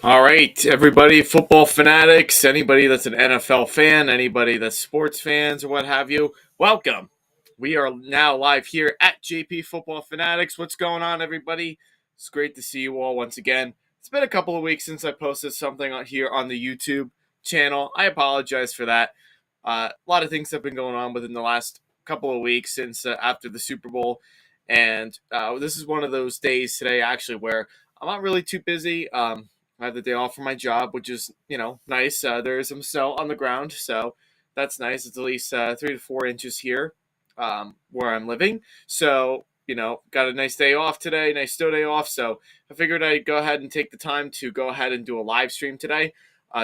All right, everybody, football fanatics, anybody that's an NFL fan, anybody that's sports fans or what have you, welcome. We are now live here at JP Football Fanatics. What's going on, everybody? It's great to see you all once again. It's been a couple of weeks since I posted something here on the YouTube channel. I apologize for that. A lot of things have been going on within the last couple of weeks since after the Super Bowl. And this is one of those days today, actually, where I'm not really too busy. I have the day off from my job, which is, nice. There is some snow on the ground, so that's nice. It's at least 3 to 4 inches here where I'm living. So, got a nice day off today, nice snow day off. So I figured I'd go ahead and take the time to go ahead and do a live stream today.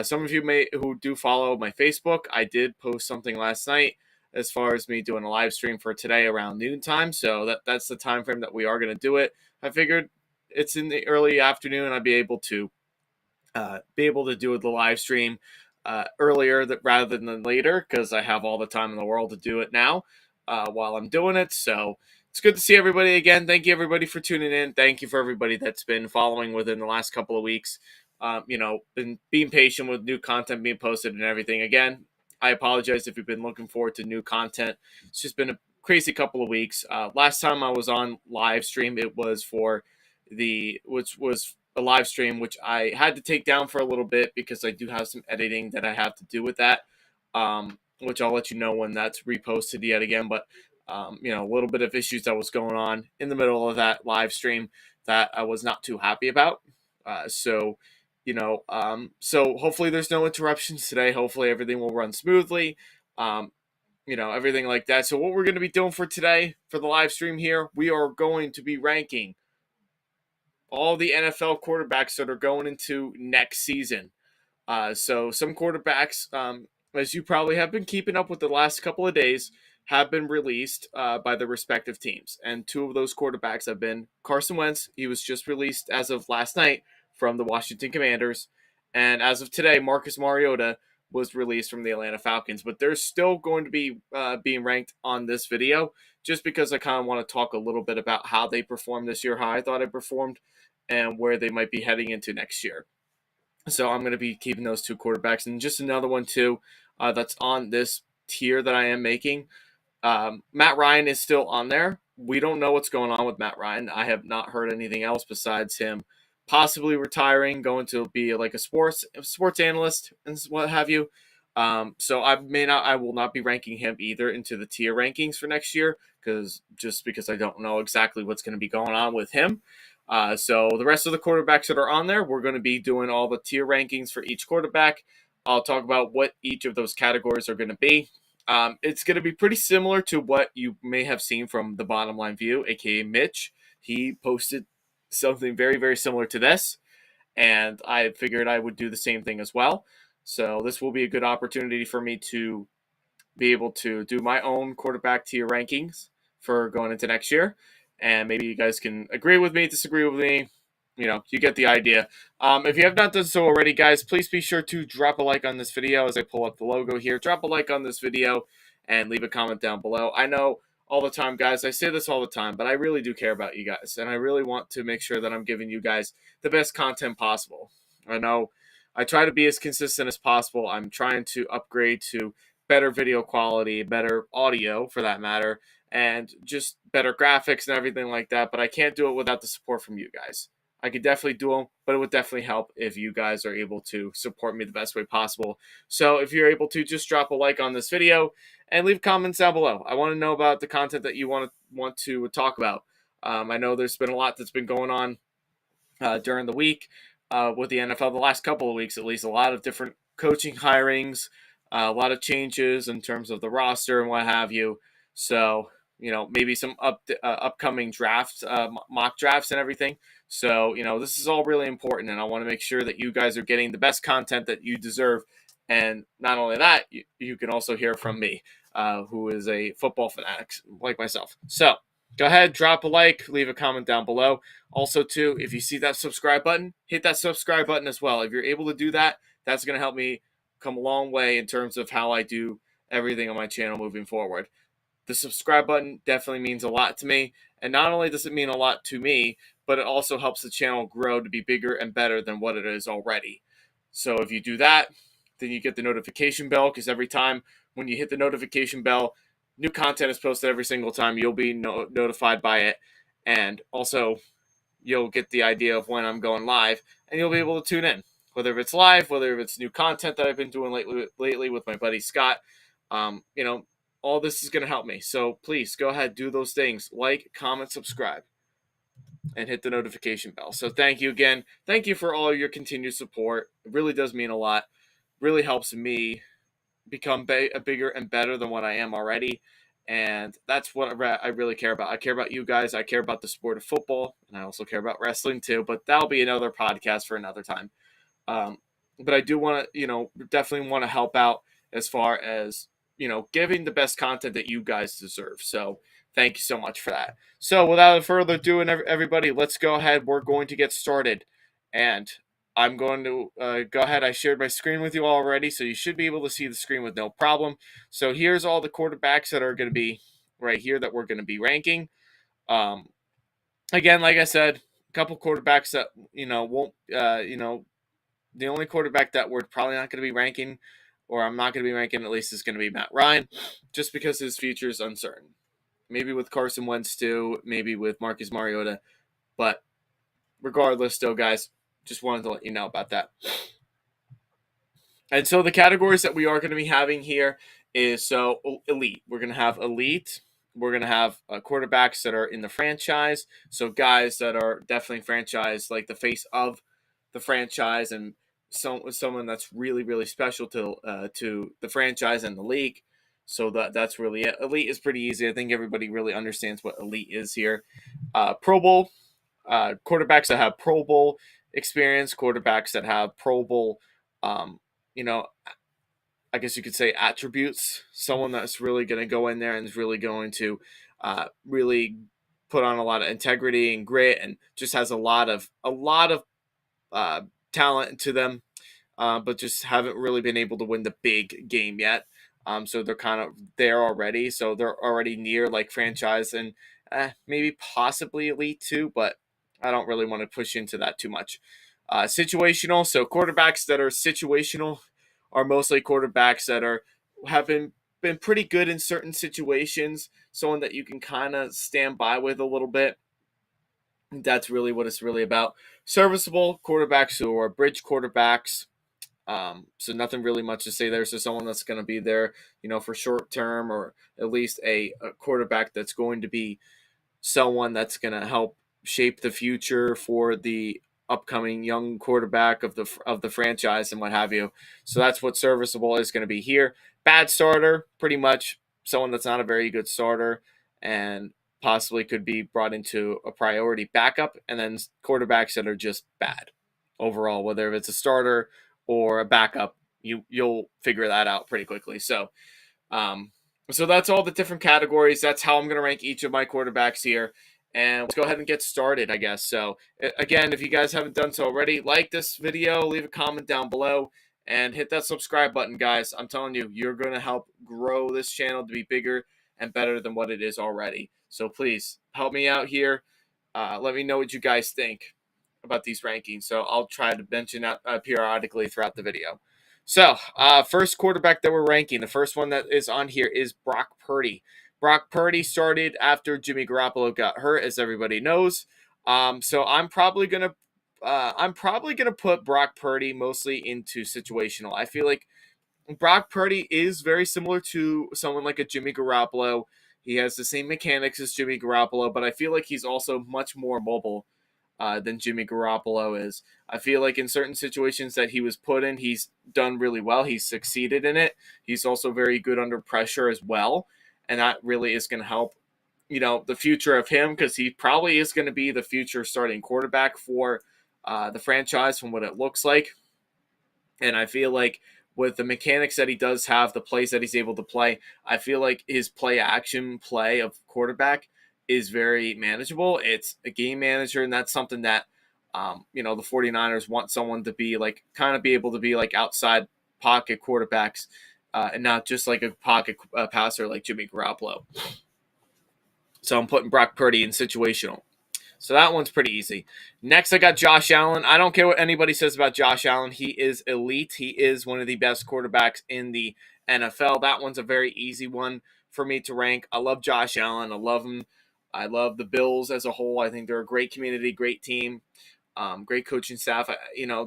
Some of you who do follow my Facebook, I did post something last night as far as me doing a live stream for today around noontime. So that's the time frame that we are going to do it. I figured it's in the early afternoon. I'd be able to do the live stream earlier rather than later, because I have all the time in the world to do it now while I'm doing it. So it's good to see everybody again. Thank you, everybody, for tuning in. Thank you for everybody that's been following within the last couple of weeks. Been being patient with new content being posted and everything. Again, I apologize if you've been looking forward to new content. It's just been a crazy couple of weeks. Last time I was on live stream, it was which was a live stream, which I had to take down for a little bit because I do have some editing that I have to do with that, which I'll let you know when that's reposted yet again. But, a little bit of issues that was going on in the middle of that live stream that I was not too happy about. So hopefully there's no interruptions today. Hopefully everything will run smoothly, everything like that. So what we're going to be doing for today for the live stream here, we are going to be ranking all the NFL quarterbacks that are going into next season. So some quarterbacks, as you probably have been keeping up with the last couple of days, have been released by the respective teams. And two of those quarterbacks have been Carson Wentz. He was just released as of last night from the Washington Commanders. And as of today, Marcus Mariota was released from the Atlanta Falcons. But they're still going to be being ranked on this video, just because I kind of want to talk a little bit about how they performed this year, how I thought I performed, and where they might be heading into next year. So I'm going to be keeping those two quarterbacks. And just another one, too, that's on this tier that I am making. Matt Ryan is still on there. We don't know what's going on with Matt Ryan. I have not heard anything else besides him possibly retiring, going to be like a sports analyst and what have you. So I will not be ranking him either into the tier rankings for next year, because I don't know exactly what's going to be going on with him. So the rest of the quarterbacks that are on there, we're going to be doing all the tier rankings for each quarterback. I'll talk about what each of those categories are going to be. It's going to be pretty similar to what you may have seen from the Bottom Line View, aka Mitch. He posted something very, very similar to this, and I figured I would do the same thing as well. So this will be a good opportunity for me to be able to do my own quarterback tier rankings for going into next year. And maybe you guys can agree with me, disagree with me. You get the idea. If you have not done so already, guys, please be sure to drop a like on this video as I pull up the logo here. Drop a like on this video and leave a comment down below. I know all the time, guys, I say this all the time, but I really do care about you guys. And I really want to make sure that I'm giving you guys the best content possible. I know I try to be as consistent as possible. I'm trying to upgrade to better video quality, better audio for that matter, and just better graphics and everything like that. But I can't do it without the support from you guys. I could definitely do them, but it would definitely help if you guys are able to support me the best way possible. So if you're able to, just drop a like on this video and leave comments down below. I want to know about the content that you want to talk about. I know there's been a lot that's been going on during the week with the NFL, the last couple of weeks at least. A lot of different coaching hirings, a lot of changes in terms of the roster and what have you. So, maybe some upcoming drafts, mock drafts and everything. So, this is all really important, and I want to make sure that you guys are getting the best content that you deserve. And not only that, you can also hear from me, who is a football fanatic like myself. So go ahead, drop a like, leave a comment down below. Also, too, if you see that subscribe button, hit that subscribe button as well. If you're able to do that, that's going to help me come a long way in terms of how I do everything on my channel moving forward. The subscribe button definitely means a lot to me. And not only does it mean a lot to me, but it also helps the channel grow to be bigger and better than what it is already. So if you do that, then you get the notification bell, because every time when you hit the notification bell, new content is posted every single time. You'll be notified by it. And also, you'll get the idea of when I'm going live, and you'll be able to tune in, whether it's live, whether it's new content that I've been doing lately with my buddy Scott. You know, all this is going to help me. So please go ahead, do those things: like, comment, subscribe, and hit the notification bell. So thank you again. Thank you for all your continued support. It really does mean a lot. Really helps me become bigger and better than what I am already. And that's what I really care about. I care about you guys. I care about the sport of football. And I also care about wrestling too. But that'll be another podcast for another time. But I do want to, definitely want to help out as far as, giving the best content that you guys deserve. So thank you so much for that. So without further ado, and everybody, let's go ahead. We're going to get started. And I'm going to go ahead. I shared my screen with you already, so you should be able to see the screen with no problem. So here's all the quarterbacks that are going to be right here that we're going to be ranking. Again, like I said, a couple quarterbacks that, won't, the only quarterback that we're probably not going to be ranking, or I'm not going to be ranking at least, is going to be Matt Ryan, just because his future is uncertain. Maybe with Carson Wentz too, maybe with Marcus Mariota, but regardless, still, guys, just wanted to let you know about that. And so the categories that we are going to be having here is elite. We're going to have elite. We're going to have quarterbacks that are in the franchise. So guys that are definitely franchise, like the face of the franchise, and someone that's really, really special to the franchise and the league. So that's really it. Elite is pretty easy. I think everybody really understands what elite is here. Pro Bowl. Quarterbacks that have Pro Bowl experience, quarterbacks that have Pro Bowl, I guess you could say attributes. Someone that's really going to go in there and is really going to really put on a lot of integrity and grit, and just has a lot of talent to them, but just haven't really been able to win the big game yet. So they're kind of there already. So they're already near like franchise and maybe possibly elite too, but I don't really want to push into that too much. Situational. So quarterbacks that are situational are mostly quarterbacks that have been pretty good in certain situations. Someone that you can kind of stand by with a little bit. That's really what it's really about. Serviceable quarterbacks who are bridge quarterbacks. So nothing really much to say there. So someone that's going to be there, for short term, or at least a quarterback that's going to be someone that's going to help shape the future for the upcoming young quarterback of the franchise and what have you. So that's what serviceable is going to be here. Bad starter, pretty much someone that's not a very good starter and possibly could be brought into a priority backup. And then quarterbacks that are just bad overall, whether it's a starter or a backup, you'll figure that out pretty quickly. So that's all the different categories. That's how I'm going to rank each of my quarterbacks here. And let's go ahead and get started, I guess. So, again, if you guys haven't done so already, like this video, leave a comment down below, and hit that subscribe button, guys. I'm telling you, you're going to help grow this channel to be bigger and better than what it is already. So please, help me out here. Let me know what you guys think about these rankings. So I'll try to mention out periodically throughout the video. So, first quarterback that we're ranking, the first one that is on here is Brock Purdy. Brock Purdy started after Jimmy Garoppolo got hurt, as everybody knows. So I'm probably gonna put Brock Purdy mostly into situational. I feel like Brock Purdy is very similar to someone like a Jimmy Garoppolo. He has the same mechanics as Jimmy Garoppolo, but I feel like he's also much more mobile than Jimmy Garoppolo is. I feel like in certain situations that he was put in, he's done really well. He's succeeded in it. He's also very good under pressure as well. And that really is going to help, the future of him, because he probably is going to be the future starting quarterback for the franchise from what it looks like. And I feel like with the mechanics that he does have, the plays that he's able to play, I feel like his play-action play of quarterback is very manageable. It's a game manager, and that's something that, the 49ers want someone to be like, kind of be able to be like outside pocket quarterbacks and not just like a pocket passer like Jimmy Garoppolo. So I'm putting Brock Purdy in situational. So that one's pretty easy. Next, I got Josh Allen. I don't care what anybody says about Josh Allen. He is elite. He is one of the best quarterbacks in the NFL. That one's a very easy one for me to rank. I love Josh Allen. I love him. I love the Bills as a whole. I think they're a great community, great team, great coaching staff.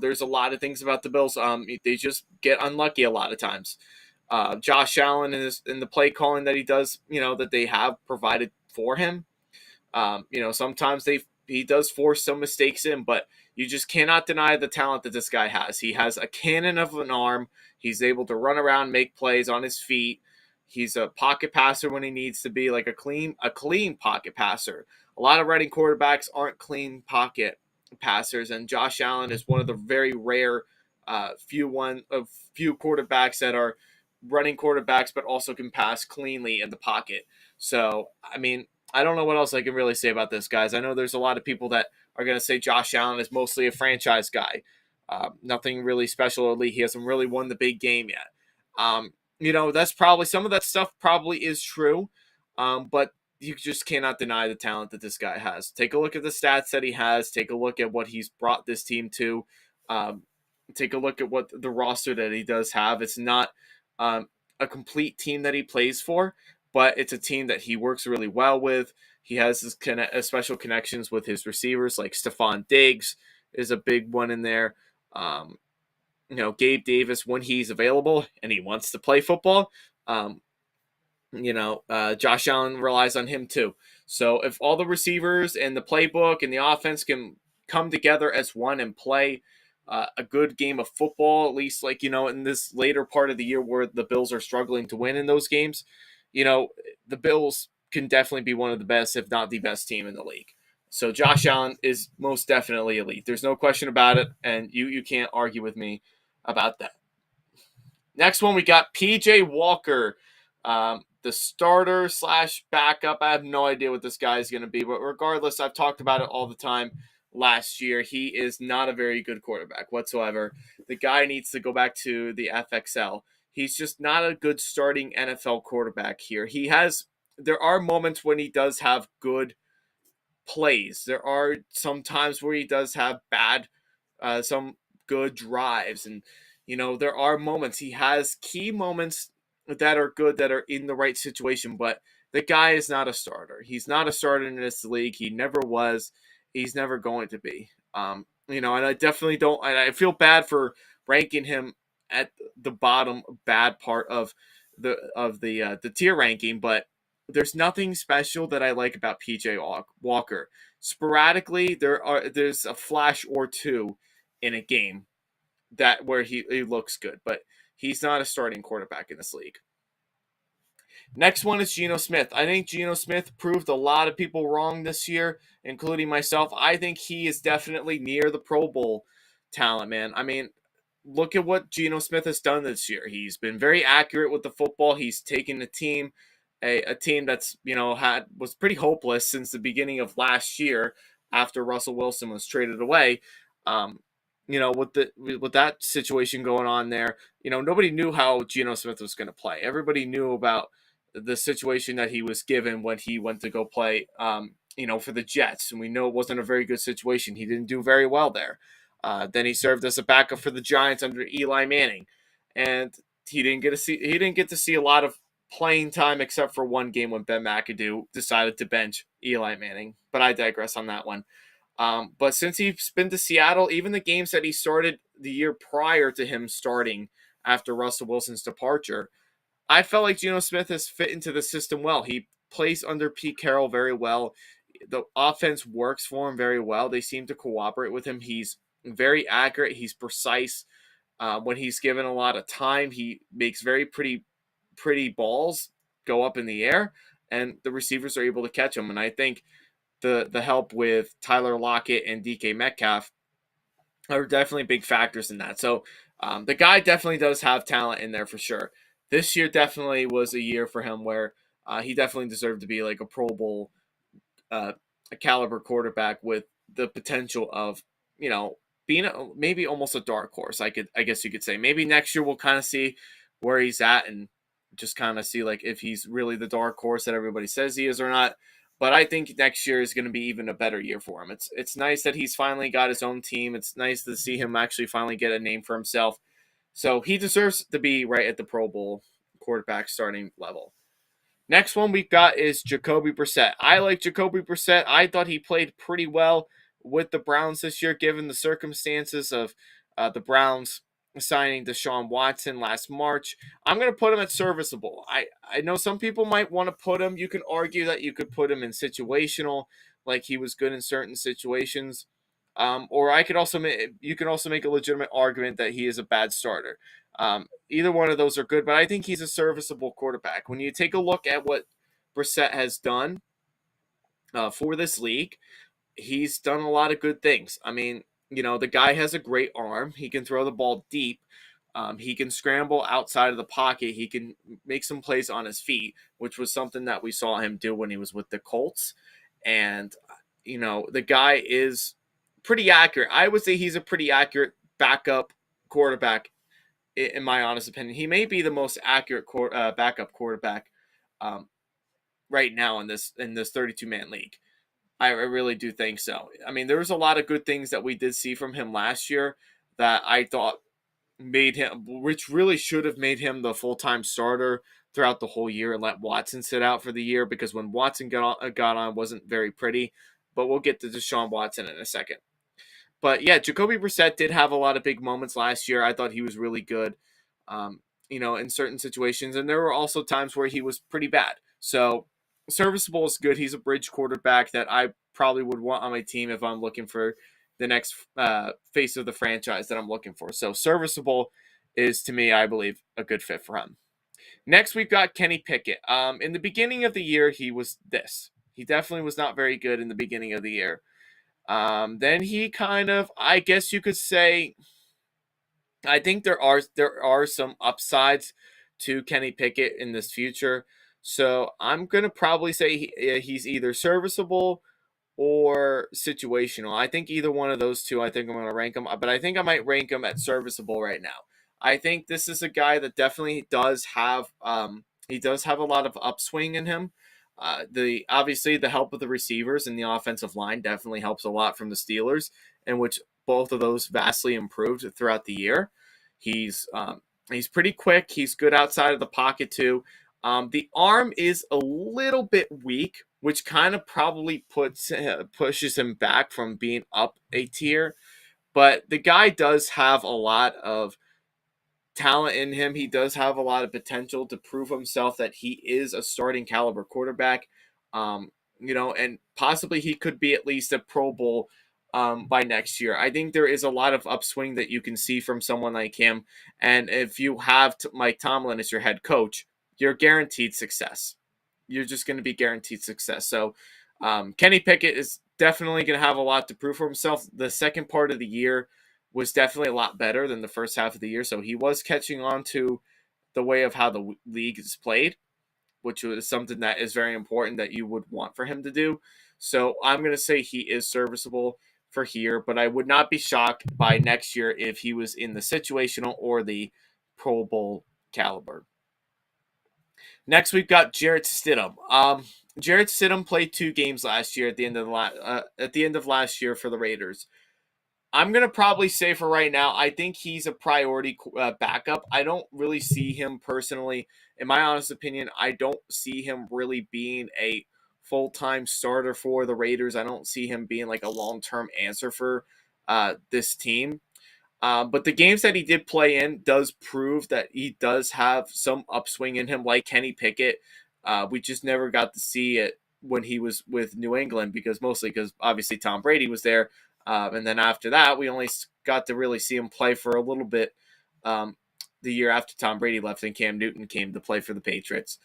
There's a lot of things about the Bills. They just get unlucky a lot of times. Josh Allen in the play calling that he does, that they have provided for him. Sometimes he does force some mistakes in, but you just cannot deny the talent that this guy has. He has a cannon of an arm. He's able to run around, make plays on his feet. He's a pocket passer when he needs to be, like a clean pocket passer. A lot of running quarterbacks aren't clean pocket passers, and Josh Allen is one of the very rare few quarterbacks that are running quarterbacks, but also can pass cleanly in the pocket. So, I don't know what else I can really say about this, guys. I know there's a lot of people that are going to say Josh Allen is mostly a franchise guy. Nothing really special. He hasn't really won the big game yet. That's probably some of that stuff probably is true, but you just cannot deny the talent that this guy has. Take a look at the stats that he has. Take a look at what he's brought this team to. Take a look at what the roster that he does have. It's not a complete team that he plays for, but it's a team that he works really well with. He has his special connections with his receivers, like Stephon Diggs is a big one in there. Gabe Davis, when he's available and he wants to play football, Josh Allen relies on him too. So if all the receivers and the playbook and the offense can come together as one and play a good game of football, at least in this later part of the year where the Bills are struggling to win in those games, the Bills can definitely be one of the best, if not the best team in the league. So Josh Allen is most definitely elite. There's no question about it, and you can't argue with me about that. Next one, we got PJ Walker, the starter / backup. I have no idea what this guy is going to be, but regardless, I've talked about it all the time. Last year, he is not a very good quarterback whatsoever. The guy needs to go back to the FXL. He's just not a good starting NFL quarterback here. There are moments when he does have good plays. There are some times where he does have some good drives. And, there are moments. He has key moments that are good, that are in the right situation. But the guy is not a starter. He's not a starter in this league. He never was. He's never going to be. And I definitely don't. I feel bad for ranking him at the bottom bad part of the tier ranking, but there's nothing special that I like about PJ Walker. Sporadically, there's a flash or two in a game where he looks good, but he's not a starting quarterback in this league. Next one is Geno Smith. I think Geno Smith proved a lot of people wrong this year, including myself. I think he is definitely near the Pro Bowl talent, man. Look at what Geno Smith has done this year. He's been very accurate with the football. He's taken a team that's was pretty hopeless since the beginning of last year after Russell Wilson was traded away. With that situation going on there, nobody knew how Geno Smith was going to play. Everybody knew about the situation that he was given when he went to go play, for the Jets. And we know it wasn't a very good situation. He didn't do very well there. Then he served as a backup for the Giants under Eli Manning. And he didn't get to see a lot of playing time except for one game when Ben McAdoo decided to bench Eli Manning. But I digress on that one. But since he's been to Seattle, even the games that he started the year prior to him starting after Russell Wilson's departure, I felt like Geno Smith has fit into the system well. He plays under Pete Carroll very well. The offense works for him very well. They seem to cooperate with him. He's very accurate. He's precise. When he's given a lot of time, he makes very pretty balls go up in the air, and the receivers are able to catch them. And I think the help with Tyler Lockett and DK Metcalf are definitely big factors in that. So the guy definitely does have talent in there for sure. This year definitely was a year for him where he definitely deserved to be like a Pro Bowl a caliber quarterback with the potential of, being maybe almost a dark horse. I guess you could say maybe next year we'll kind of see where he's at and just kind of see like if he's really the dark horse that everybody says he is or not. But I think next year is going to be even a better year for him. It's nice that he's finally got his own team. It's nice to see him actually finally get a name for himself. So he deserves to be right at the Pro Bowl quarterback starting level. Next one we've got is Jacoby Brissett. I like Jacoby Brissett. I thought he played pretty well with the Browns this year, given the circumstances of the Browns signing Deshaun Watson last March. I'm going to put him at serviceable. I know some people might want to put him. You can argue that you could put him in situational, like he was good in certain situations. Or I could also you can also make a legitimate argument that he is a bad starter. Either one of those are good, but I think he's a serviceable quarterback. When you take a look at what Brissett has done for this league, he's done a lot of good things. I mean, the guy has a great arm. He can throw the ball deep. He can scramble outside of the pocket. He can make some plays on his feet, which was something that we saw him do when he was with the Colts. And, the guy is pretty accurate. I would say he's a pretty accurate backup quarterback, in my honest opinion. He may be the most accurate backup quarterback right now in this 32-man league. I really do think so. I mean, there was a lot of good things that we did see from him last year that I thought made him, which really should have made him the full-time starter throughout the whole year and let Watson sit out for the year, because when Watson got on wasn't very pretty. But we'll get to Deshaun Watson in a second. But yeah, Jacoby Brissett did have a lot of big moments last year. I thought he was really good, in certain situations. And there were also times where he was pretty bad. So serviceable is good. He's a bridge quarterback that I probably would want on my team if I'm looking for the next face of the franchise that I'm looking for. So serviceable is, to me, I believe, a good fit for him. Next, we've got Kenny Pickett. In the beginning of the year, he was this. He definitely was not very good in the beginning of the year. Then he kind of, I guess you could say, I think there are some upsides to Kenny Pickett in this future. So I'm going to probably say he's either serviceable or situational. I think either one of those two, I think I'm going to rank him. But I think I might rank him at serviceable right now. I think this is a guy that definitely does have he does have a lot of upswing in him. Obviously the help of the receivers and the offensive line definitely helps a lot from the Steelers, in which both of those vastly improved throughout the year. He's pretty quick. He's good outside of the pocket too. The arm is a little bit weak, which kind of probably pushes him back from being up a tier. But the guy does have a lot of talent in him. He does have a lot of potential to prove himself that he is a starting caliber quarterback. And possibly he could be at least a Pro Bowl by next year. I think there is a lot of upswing that you can see from someone like him. And if you have Mike Tomlin as your head coach, you're guaranteed success. You're just going to be guaranteed success. So Kenny Pickett is definitely going to have a lot to prove for himself. The second part of the year was definitely a lot better than the first half of the year. So he was catching on to the way of how the league is played, which is something that is very important that you would want for him to do. So I'm going to say he is serviceable for here, but I would not be shocked by next year if he was in the situational or the Pro Bowl caliber. Next, we've got Jarrett Stidham. Jarrett Stidham played 2 games last year at the end of last year for the Raiders. I'm going to probably say for right now, I think he's a priority backup. I don't really see him personally. In my honest opinion, I don't see him really being a full-time starter for the Raiders. I don't see him being like a long-term answer for this team. But the games that he did play in does prove that he does have some upswing in him, like Kenny Pickett. We just never got to see it when he was with New England, because obviously Tom Brady was there. And then after that, we only got to really see him play for a little bit the year after Tom Brady left and Cam Newton came to play for the Patriots.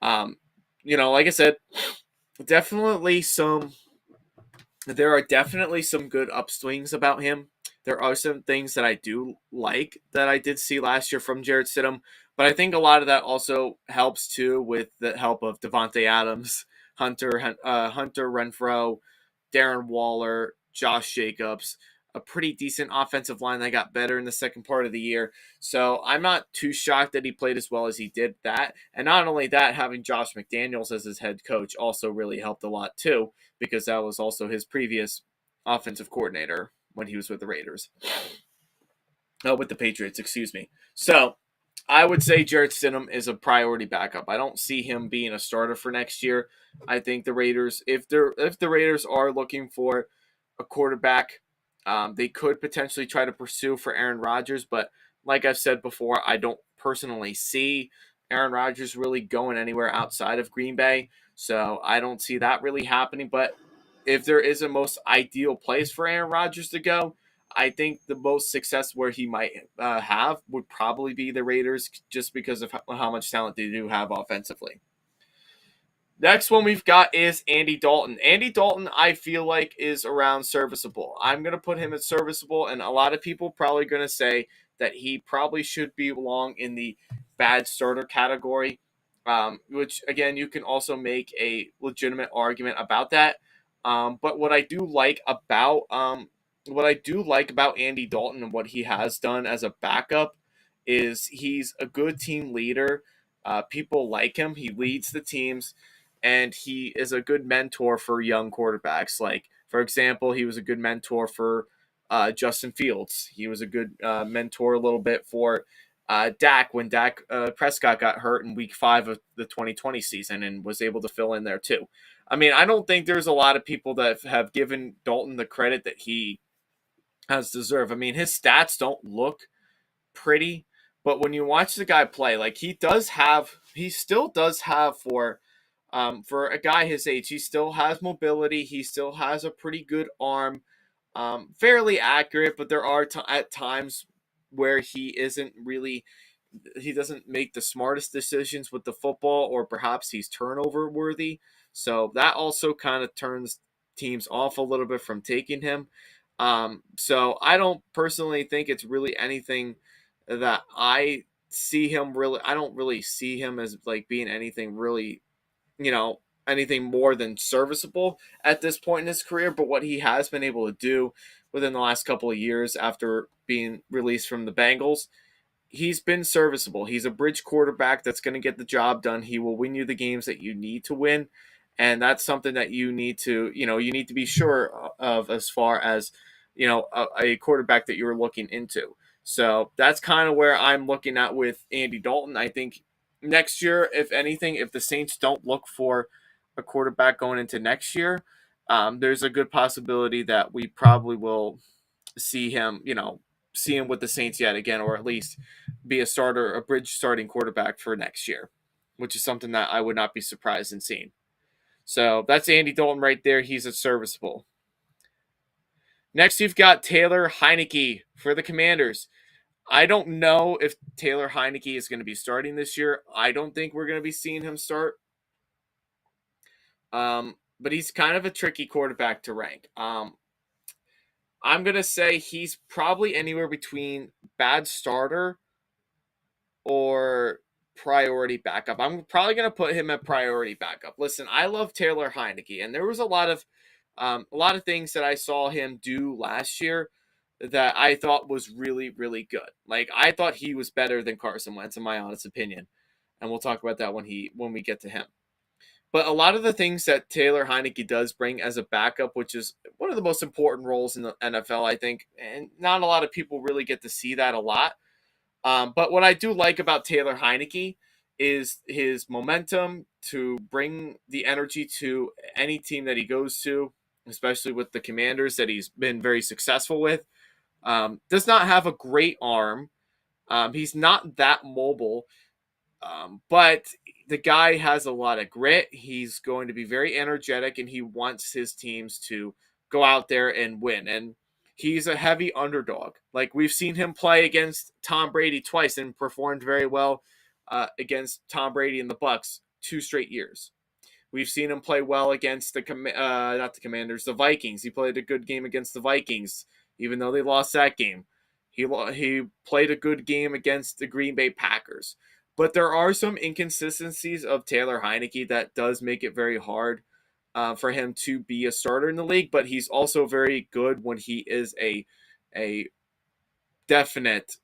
Like I said, there are definitely some good upswings about him. There are some things that I do like that I did see last year from Jarrett Stidham, but I think a lot of that also helps too with the help of Devontae Adams, Hunter Renfrow, Darren Waller, Josh Jacobs. a pretty decent offensive line that got better in the second part of the year. So I'm not too shocked that he played as well as he did that. And not only that, having Josh McDaniels as his head coach also really helped a lot too, because that was also his previous offensive coordinator when he was with the Raiders. Oh, with the Patriots, excuse me. So I would say Jarrett Stidham is a priority backup. I don't see him being a starter for next year. I think the Raiders, if the Raiders are looking for a quarterback, they could potentially try to pursue for Aaron Rodgers. But like I've said before, I don't personally see Aaron Rodgers really going anywhere outside of Green Bay. So I don't see that really happening. But if there is a most ideal place for Aaron Rodgers to go, I think the most success where he might have would probably be the Raiders, just because of how much talent they do have offensively. Next one we've got is Andy Dalton. Andy Dalton, I feel like, is around serviceable. I'm going to put him at serviceable, and a lot of people probably going to say that he probably should belong in the bad starter category, which, again, you can also make a legitimate argument about that. But what I do like about Andy Dalton and what he has done as a backup is he's a good team leader. People like him. He leads the teams, and he is a good mentor for young quarterbacks. Like, for example, he was a good mentor for Justin Fields. He was a good mentor a little bit for Dak when Dak Prescott got hurt in Week 5 of the 2020 season and was able to fill in there too. I mean, I don't think there's a lot of people that have given Dalton the credit that he has deserved. I mean, his stats don't look pretty, but when you watch the guy play, like he still does have for a guy his age, he still has mobility. He still has a pretty good arm, fairly accurate, but there are at times where he doesn't make the smartest decisions with the football, or perhaps he's turnover worthy. So that also kind of turns teams off a little bit from taking him. So I don't personally think it's really anything that I don't really see him as like being anything really, anything more than serviceable at this point in his career. But what he has been able to do within the last couple of years after being released from the Bengals, he's been serviceable. He's a bridge quarterback that's going to get the job done. He will win you the games that you need to win. And that's something that you need to be sure of as far as, a quarterback that you're looking into. So that's kind of where I'm looking at with Andy Dalton. I think next year, if anything, if the Saints don't look for a quarterback going into next year, there's a good possibility that we probably will see him, see him with the Saints yet again, or at least be a bridge starting quarterback for next year, which is something that I would not be surprised in seeing. So that's Andy Dalton right there. He's a serviceable. Next, you've got Taylor Heinicke for the Commanders. I don't know if Taylor Heinicke is going to be starting this year. I don't think we're going to be seeing him start. But he's kind of a tricky quarterback to rank. I'm going to say he's probably anywhere between bad starter or priority backup. I'm probably going to put him at priority backup. Listen, I love Taylor Heinicke, and there was a lot of things that I saw him do last year that I thought was really, really good. Like, I thought he was better than Carson Wentz, in my honest opinion, and we'll talk about that when we get to him. But a lot of the things that Taylor Heinicke does bring as a backup, which is one of the most important roles in the NFL, I think, and not a lot of people really get to see that a lot. But what I do like about Taylor Heinicke is his momentum to bring the energy to any team that he goes to, especially with the Commanders that he's been very successful with. Does not have a great arm. He's not that mobile, but the guy has a lot of grit. He's going to be very energetic, and he wants his teams to go out there and win. And he's a heavy underdog. Like, we've seen him play against Tom Brady twice and performed very well against Tom Brady and the Bucks 2 straight years. We've seen him play well against not the Commanders, the Vikings. He played a good game against the Vikings, even though they lost that game. He played a good game against the Green Bay Packers. But there are some inconsistencies of Taylor Heinicke that does make it very hard for him to be a starter in the league, but he's also very good when he is a definite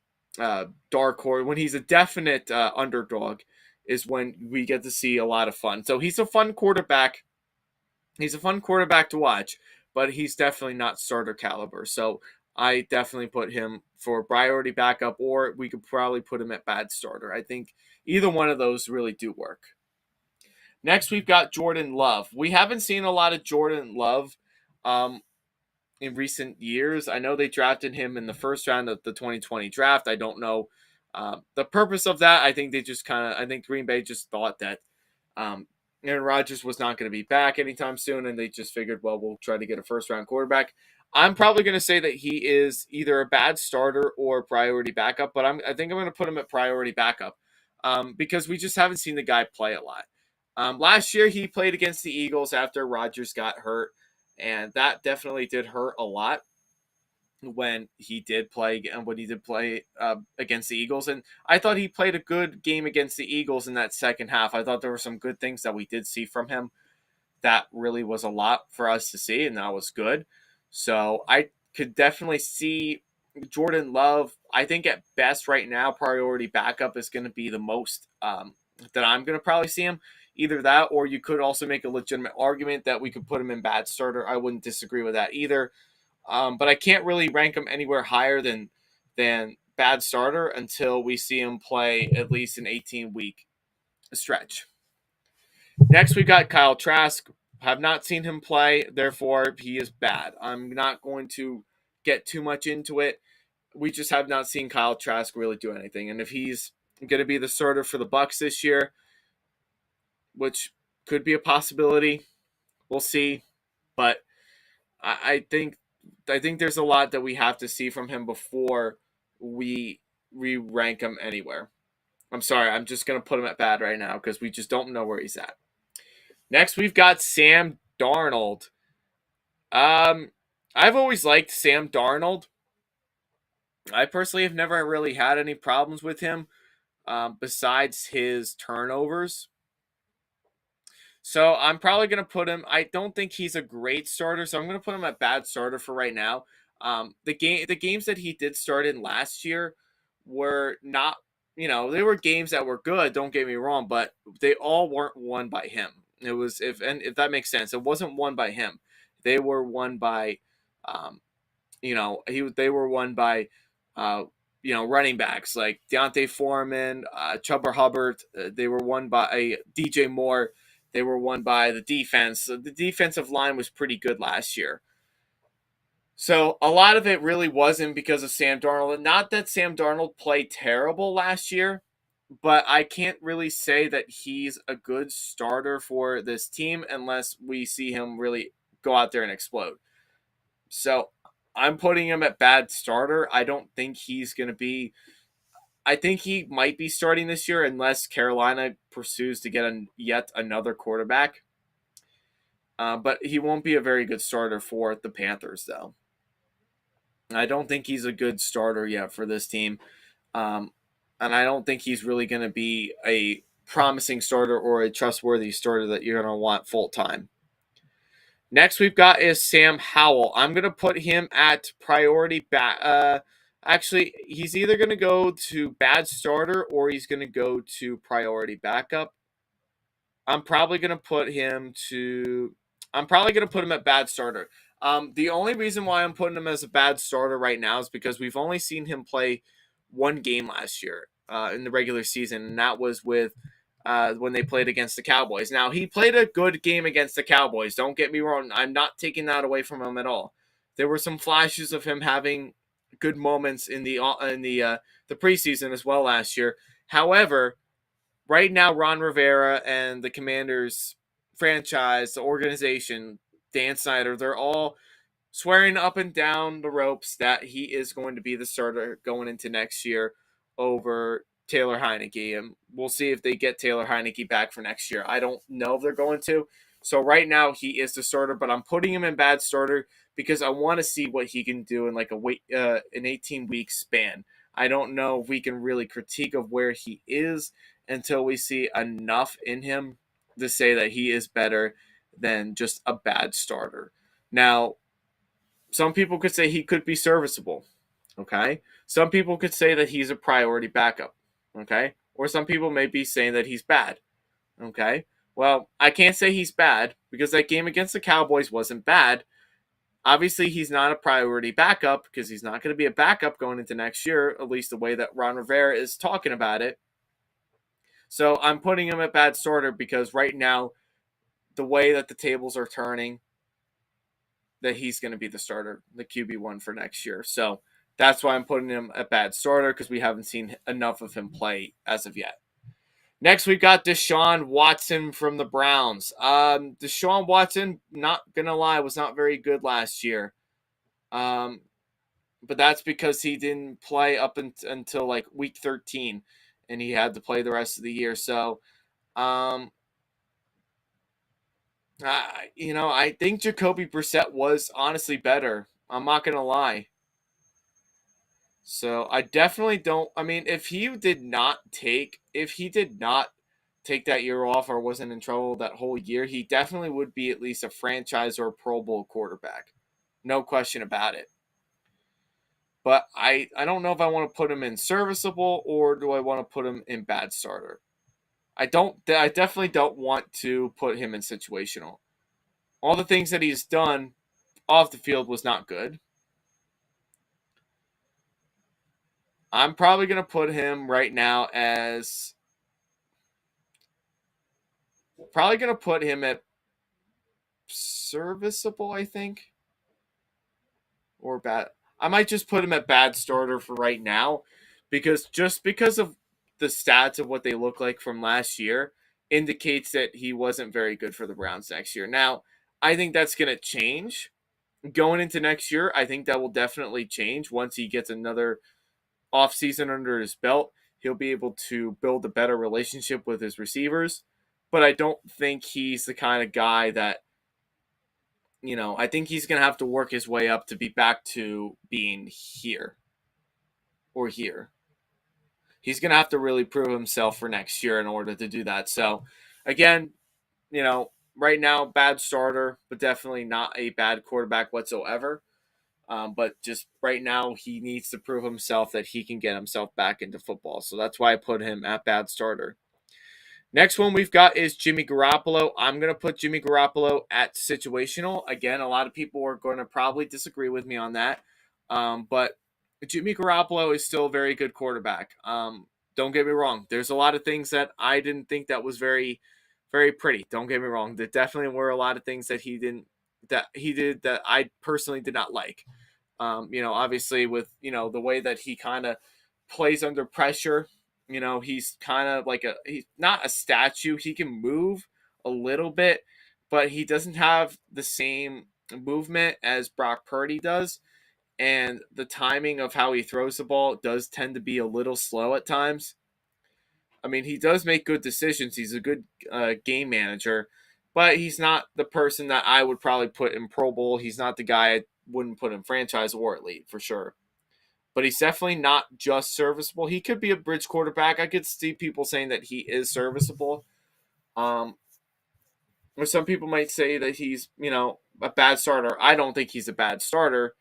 dark horse. When he's a definite underdog, is when we get to see a lot of fun. So he's a fun quarterback. He's a fun quarterback to watch, but he's definitely not starter caliber. So I definitely put him for priority backup, or we could probably put him at bad starter. I think either one of those really do work. Next, we've got Jordan Love. We haven't seen a lot of Jordan Love um, in recent years. I know they drafted him in the first round of the 2020 draft. I don't know the purpose of that. I think they just I think Green Bay just thought that um, Aaron Rodgers was not going to be back anytime soon, and they just figured, well, we'll try to get a first round quarterback. I'm probably going to say that he is either a bad starter or priority backup, but I think I'm going to put him at priority backup because we just haven't seen the guy play a lot. Last year, he played against the Eagles after Rodgers got hurt, and that definitely did hurt a lot when he did play against the Eagles. And I thought he played a good game against the Eagles in that second half. I thought there were some good things that we did see from him. That really was a lot for us to see, and that was good. So I could definitely see Jordan Love. I think at best right now, priority backup is going to be the most that I'm going to probably see him. Either that, or you could also make a legitimate argument that we could put him in bad starter. I wouldn't disagree with that either. But I can't really rank him anywhere higher than bad starter until we see him play at least an 18-week stretch. Next, we've got Kyle Trask. Have not seen him play, therefore he is bad. I'm not going to get too much into it. We just have not seen Kyle Trask really do anything, and if he's going to be the starter for the Bucs this year, which could be a possibility, we'll see. But I think there's a lot that we have to see from him before we rank him anywhere. I'm sorry, I'm just gonna put him at bad right now because we just don't know where he's at. Next, we've got Sam Darnold. I've always liked Sam Darnold. I personally have never really had any problems with him, besides his turnovers. So I'm probably going to put him. I don't think he's a great starter, so I'm going to put him at bad starter for right now. The games that he did start in last year were not, they were games that were good. Don't get me wrong, but they all weren't won by him. It was if that makes sense. It wasn't won by him. They were won by, they were won by, running backs like Deontay Foreman, Chuba Hubbard. They were won by DJ Moore. They were won by the defense. The defensive line was pretty good last year. So a lot of it really wasn't because of Sam Darnold. Not that Sam Darnold played terrible last year, but I can't really say that he's a good starter for this team unless we see him really go out there and explode. So I'm putting him at bad starter. I don't think he's going to be. I think he might be starting this year unless Carolina pursues to get yet another quarterback. But he won't be a very good starter for the Panthers, though. I don't think he's a good starter yet for this team. And I don't think he's really going to be a promising starter or a trustworthy starter that you're going to want full time. Next we've got is Sam Howell. I'm going to put him at priority back. Actually, he's either going to go to bad starter or he's going to go to priority backup. I'm probably going to put him at bad starter. The only reason why I'm putting him as a bad starter right now is because we've only seen him play one game last year in the regular season, and that was with when they played against the Cowboys. Now, he played a good game against the Cowboys. Don't get me wrong. I'm not taking that away from him at all. There were some flashes of him having good moments in the preseason as well last year. However, right now, Ron Rivera and the Commanders franchise, the organization, Dan Snyder, they're all swearing up and down the ropes that he is going to be the starter going into next year over Taylor Heineke. And we'll see if they get Taylor Heineke back for next year. I don't know if they're going to. So right now he is the starter, but I'm putting him in bad starter because I want to see what he can do in like an 18-week span. I don't know if we can really critique of where he is until we see enough in him to say that he is better than just a bad starter. Now, some people could say he could be serviceable. Okay. Some people could say that he's a priority backup. Okay. Or some people may be saying that he's bad. Okay. Well, I can't say he's bad because that game against the Cowboys wasn't bad. Obviously, he's not a priority backup because he's not going to be a backup going into next year, at least the way that Ron Rivera is talking about it. So I'm putting him at bad starter because right now, the way that the tables are turning, that he's going to be the starter, the QB1 for next year. So that's why I'm putting him at bad starter because we haven't seen enough of him play as of yet. Next, we've got Deshaun Watson from the Browns. Deshaun Watson, not going to lie, was not very good last year. But that's because he didn't play up until like week 13, and he had to play the rest of the year. So, I think Jacoby Brissett was honestly better. I'm not going to lie. So I definitely don't. I mean, if he did not take that year off or wasn't in trouble that whole year, he definitely would be at least a franchise or a Pro Bowl quarterback. No question about it. But I don't know if I want to put him in serviceable or do I want to put him in bad starter. I definitely don't want to put him in situational. All the things that he's done off the field was not good. I'm probably going to put him right now as probably going to put him at serviceable, I think, or bad. I might just put him at bad starter for right now because of the stats of what they look like from last year indicates that he wasn't very good for the Browns next year. Now, I think that's going to change going into next year. I think that will definitely change once he gets another offseason under his belt. He'll be able to build a better relationship with his receivers, but I don't think he's the kind of guy that I think he's going to have to work his way up to be back to being here or here. He's going to have to really prove himself for next year in order to do that. So, again, right now, bad starter, but definitely not a bad quarterback whatsoever. But just right now, he needs to prove himself that he can get himself back into football. So that's why I put him at bad starter. Next one we've got is Jimmy Garoppolo. I'm going to put Jimmy Garoppolo at situational. Again, a lot of people are going to probably disagree with me on that. But Jimmy Garoppolo is still a very good quarterback. Don't get me wrong. There's a lot of things that I didn't think that was very, very pretty. Don't get me wrong. There definitely were a lot of things that he did that I personally did not like. Obviously with, the way that he kind of plays under pressure. He's kind of like he's not a statue. He can move a little bit, but he doesn't have the same movement as Brock Purdy does. And the timing of how he throws the ball does tend to be a little slow at times. I mean, he does make good decisions. He's a good game manager, but he's not the person that I would probably put in Pro Bowl. He's not the guy I wouldn't put in franchise or elite for sure. But he's definitely not just serviceable. He could be a bridge quarterback. I could see people saying that he is serviceable. Or some people might say that he's, a bad starter. I don't think he's a bad starter,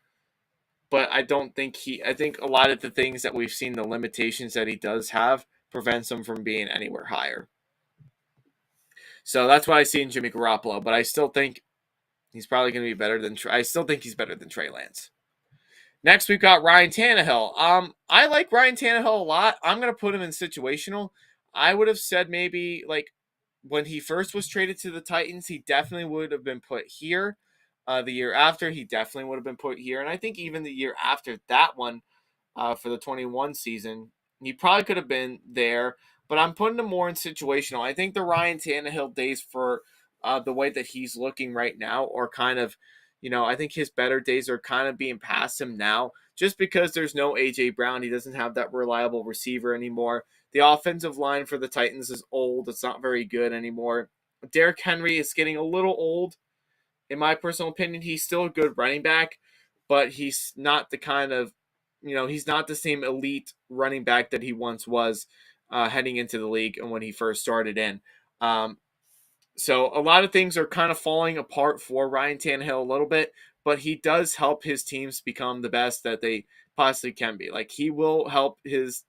but I think a lot of the things that we've seen, the limitations that he does have, prevents him from being anywhere higher. So that's what I see in Jimmy Garoppolo, but I still think he's probably going to be better than I still think he's better than Trey Lance. Next, we've got Ryan Tannehill. I like Ryan Tannehill a lot. I'm going to put him in situational. I would have said maybe like when he first was traded to the Titans, he definitely would have been put here. The year after, he definitely would have been put here. And I think even the year after that one, for the 21 season, he probably could have been there. But I'm putting him more in situational. I think the Ryan Tannehill days for the way that he's looking right now are kind of, I think his better days are kind of being past him now just because there's no A.J. Brown. He doesn't have that reliable receiver anymore. The offensive line for the Titans is old. It's not very good anymore. Derrick Henry is getting a little old. In my personal opinion, he's still a good running back, but he's not the kind of, he's not the same elite running back that he once was heading into the league and when he first started in. So a lot of things are kind of falling apart for Ryan Tannehill a little bit, but he does help his teams become the best that they possibly can be. Like he will help his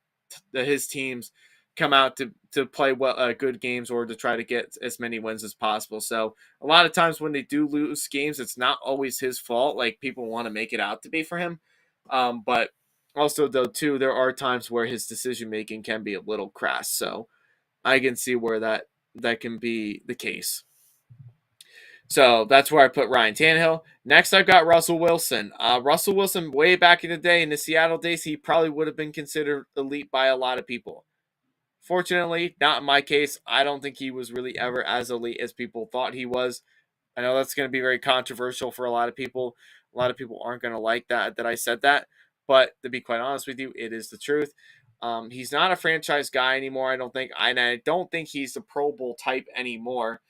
teams come out to play well, good games or to try to get as many wins as possible. So a lot of times when they do lose games, it's not always his fault. Like people want to make it out to be for him, but also though too there are times where his decision making can be a little crass. So I can see where that can be the case. So that's where I put Ryan Tannehill. Next, I've got Russell Wilson. Russell Wilson, way back in the day in the Seattle days, he probably would have been considered elite by a lot of people. Fortunately, not in my case. I don't think he was really ever as elite as people thought he was. I know that's going to be very controversial for a lot of people. A lot of people aren't going to like that I said that. But to be quite honest with you, it is the truth. He's not a franchise guy anymore. I don't think. And I don't think he's the Pro Bowl type anymore.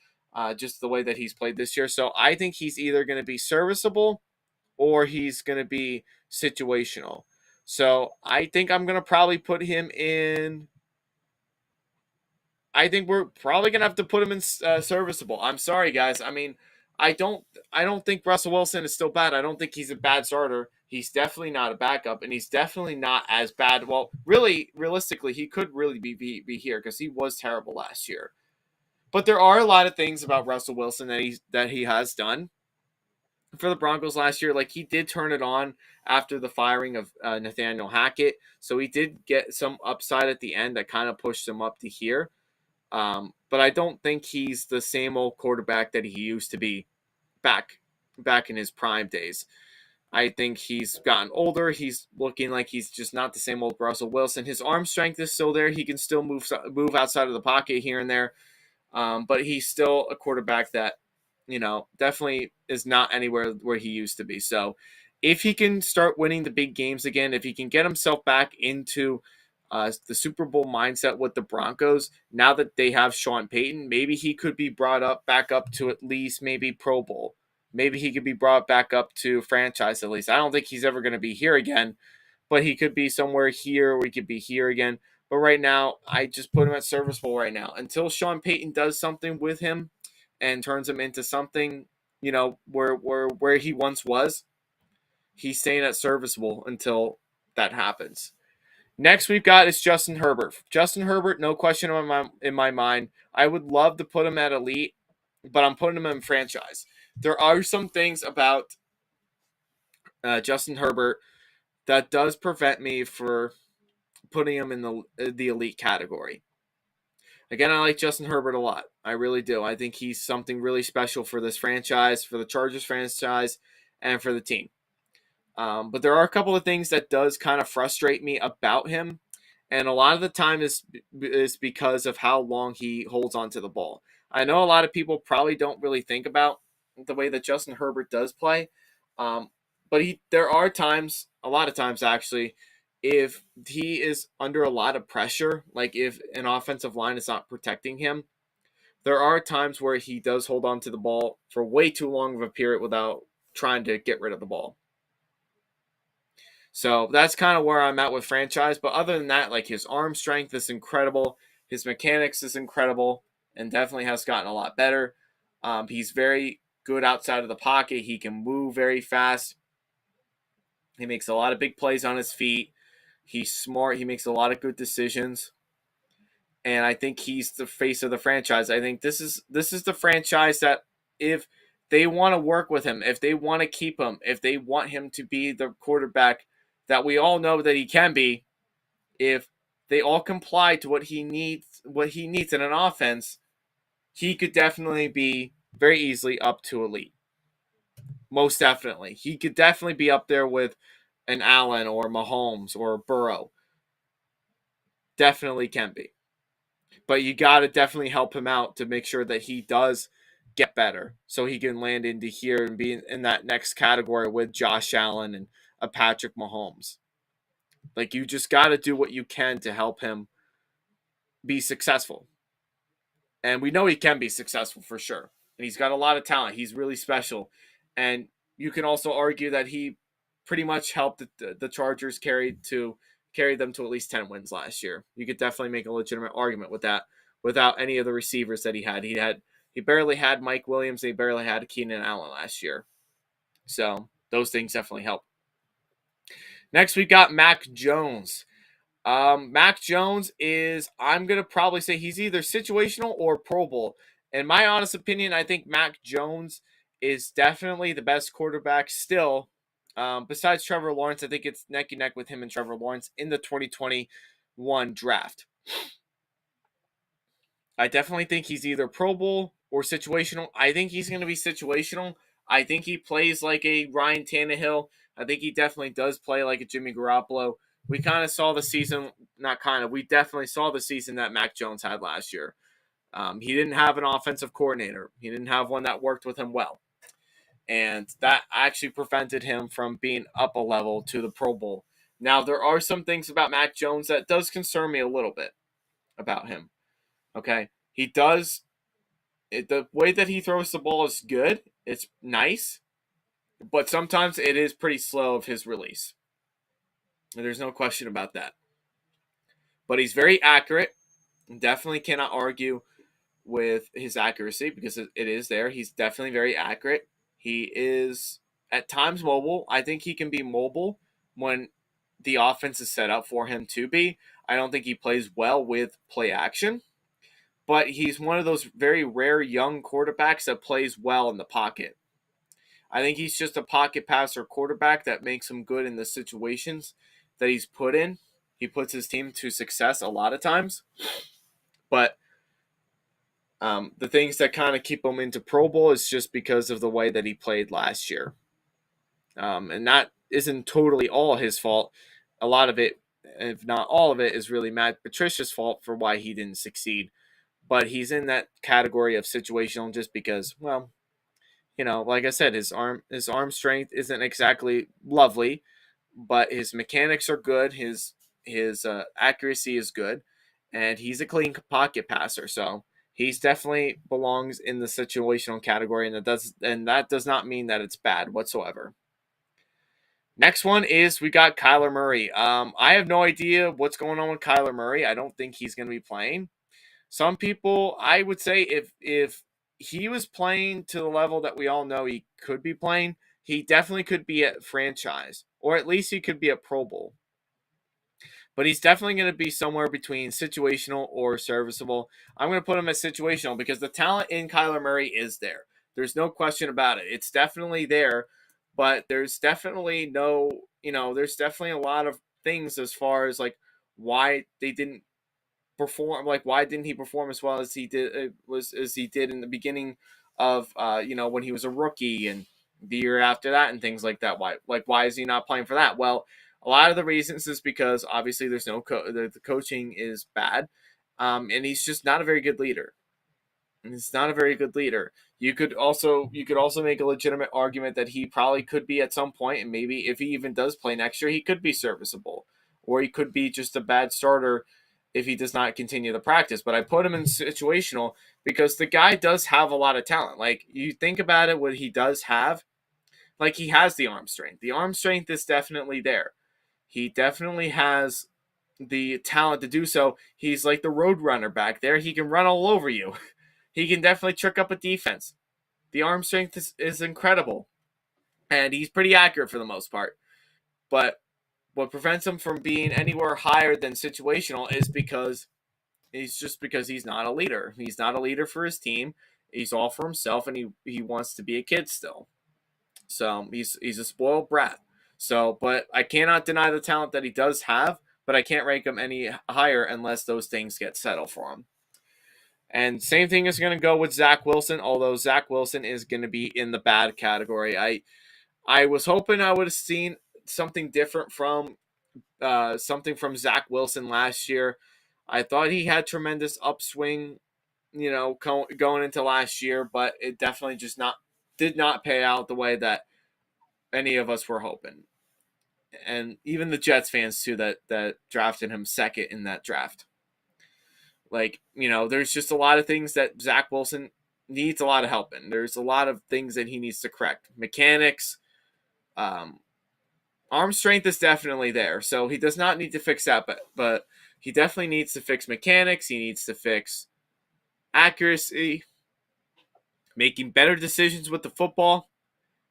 Just the way that he's played this year. So I think he's either going to be serviceable or he's going to be situational. So I think I'm going to probably put him in. I think we're probably gonna have to put him in serviceable. I'm sorry, guys. I mean, I don't. I don't think Russell Wilson is still bad. I don't think he's a bad starter. He's definitely not a backup, and he's definitely not as bad. Well, really, realistically, he could really be here because he was terrible last year. But there are a lot of things about Russell Wilson that he has done for the Broncos last year. Like he did turn it on after the firing of Nathaniel Hackett, so he did get some upside at the end that kind of pushed him up to here. But I don't think he's the same old quarterback that he used to be back in his prime days. I think he's gotten older. He's looking like he's just not the same old Russell Wilson. His arm strength is still there. He can still move outside of the pocket here and there. But he's still a quarterback that, definitely is not anywhere where he used to be. So if he can start winning the big games again, if he can get himself back into the Super Bowl mindset with the Broncos, now that they have Sean Payton, maybe he could be back up to at least maybe Pro Bowl. Maybe he could be brought back up to franchise at least. I don't think he's ever going to be here again, but he could be somewhere here or he could be here again. But right now, I just put him at serviceable right now. Until Sean Payton does something with him and turns him into something, where he once was, he's staying at serviceable until that happens. Next we've got is Justin Herbert. Justin Herbert, no question in my mind. I would love to put him at elite, but I'm putting him in franchise. There are some things about Justin Herbert that does prevent me for putting him in the elite category. Again, I like Justin Herbert a lot. I really do. I think he's something really special for this franchise, for the Chargers franchise, and for the team. But there are a couple of things that does kind of frustrate me about him, and a lot of the time is because of how long he holds on to the ball. I know a lot of people probably don't really think about the way that Justin Herbert does play, but there are times, a lot of times actually, if he is under a lot of pressure, like if an offensive line is not protecting him, there are times where he does hold on to the ball for way too long of a period without trying to get rid of the ball. So that's kind of where I'm at with franchise. But other than that, like his arm strength is incredible. His mechanics is incredible and definitely has gotten a lot better. He's very good outside of the pocket. He can move very fast. He makes a lot of big plays on his feet. He's smart. He makes a lot of good decisions. And I think he's the face of the franchise. I think this is the franchise that if they want to work with him, if they want to keep him, if they want him to be the quarterback that we all know that he can be, if they all comply to what he needs in an offense, he could definitely be very easily up to elite. Most definitely. He could definitely be up there with an Allen or Mahomes or Burrow. Definitely can be. But you got to definitely help him out to make sure that he does get better so he can land into here and be in that next category with Josh Allen and a Patrick Mahomes. Like, you just got to do what you can to help him be successful. And we know he can be successful for sure. And he's got a lot of talent. He's really special. And you can also argue that he pretty much helped the Chargers carry them to at least 10 wins last year. You could definitely make a legitimate argument with that without any of the receivers that he had. He barely had Mike Williams. He barely had Keenan Allen last year. So those things definitely help. Next, we got Mac Jones. Mac Jones is, I'm going to probably say he's either situational or Pro Bowl. In my honest opinion, I think Mac Jones is definitely the best quarterback still. Besides Trevor Lawrence, I think it's neck and neck with him and Trevor Lawrence in the 2021 draft. I definitely think he's either Pro Bowl or situational. I think he's going to be situational. I think he plays like a Ryan Tannehill. I think he definitely does play like a Jimmy Garoppolo. We kind of saw the season, not kind of, we definitely saw the season that Mac Jones had last year. He didn't have an offensive coordinator. He didn't have one that worked with him well. And that actually prevented him from being up a level to the Pro Bowl. Now, there are some things about Mac Jones that does concern me a little bit about him. Okay, he does. The way that he throws the ball is good. It's nice, but sometimes it is pretty slow of his release. And there's no question about that. But he's very accurate. Definitely cannot argue with his accuracy because it is there. He's definitely very accurate. He is at times mobile. I think he can be mobile when the offense is set up for him to be. I don't think he plays well with play action. But he's one of those very rare young quarterbacks that plays well in the pocket. I think he's just a pocket passer quarterback that makes him good in the situations that he's put in. He puts his team to success a lot of times. But the things that kind of keep him into Pro Bowl is just because of the way that he played last year. And that isn't totally all his fault. A lot of it, if not all of it, is really Matt Patricia's fault for why he didn't succeed. But he's in that category of situational just because, well, like I said, his arm strength isn't exactly lovely, but his mechanics are good. His accuracy is good, and he's a clean pocket passer. So he's definitely belongs in the situational category, and that does not mean that it's bad whatsoever. Next one is we got Kyler Murray. I have no idea what's going on with Kyler Murray. I don't think he's going to be playing. Some people, I would say, if he was playing to the level that we all know he could be playing, he definitely could be at franchise, or at least he could be at Pro Bowl. But he's definitely going to be somewhere between situational or serviceable. I'm going to put him as situational because the talent in Kyler Murray is there. There's no question about it. It's definitely there, but there's definitely there's definitely a lot of things as far as like why they didn't perform. Like, why didn't he perform as well as he did in the beginning of when he was a rookie and the year after that and things like that? Why is he not playing for that? Well, a lot of the reasons is because obviously there's no the coaching is bad, and he's just not a very good leader. He's not a very good leader. You could also make a legitimate argument that he probably could be at some point, and maybe if he even does play next year, he could be serviceable, or he could be just a bad starter if he does not continue the practice. But I put him in situational because the guy does have a lot of talent. Like, you think about it, what he does have, like, he has the arm strength. The arm strength is definitely there. He definitely has the talent to do so. He's like the road runner back there. He can run all over you. He can definitely trick up a defense. The arm strength is incredible. And he's pretty accurate for the most part. But what prevents him from being anywhere higher than situational is because he's not a leader. He's not a leader for his team. He's all for himself, and he wants to be a kid still. So he's a spoiled brat. So, but I cannot deny the talent that he does have, but I can't rank him any higher unless those things get settled for him. And same thing is going to go with Zach Wilson, although Zach Wilson is going to be in the bad category. I was hoping I would have seen something different from Zach Wilson last year. I thought he had tremendous upswing, going into last year, but it definitely just did not pay out the way that any of us were hoping. And even the Jets fans too that drafted him second in that draft. Like, there's just a lot of things that Zach Wilson needs a lot of help in. There's a lot of things that he needs to correct. Mechanics, arm strength is definitely there. So he does not need to fix that, but he definitely needs to fix mechanics. He needs to fix accuracy. making better decisions with the football,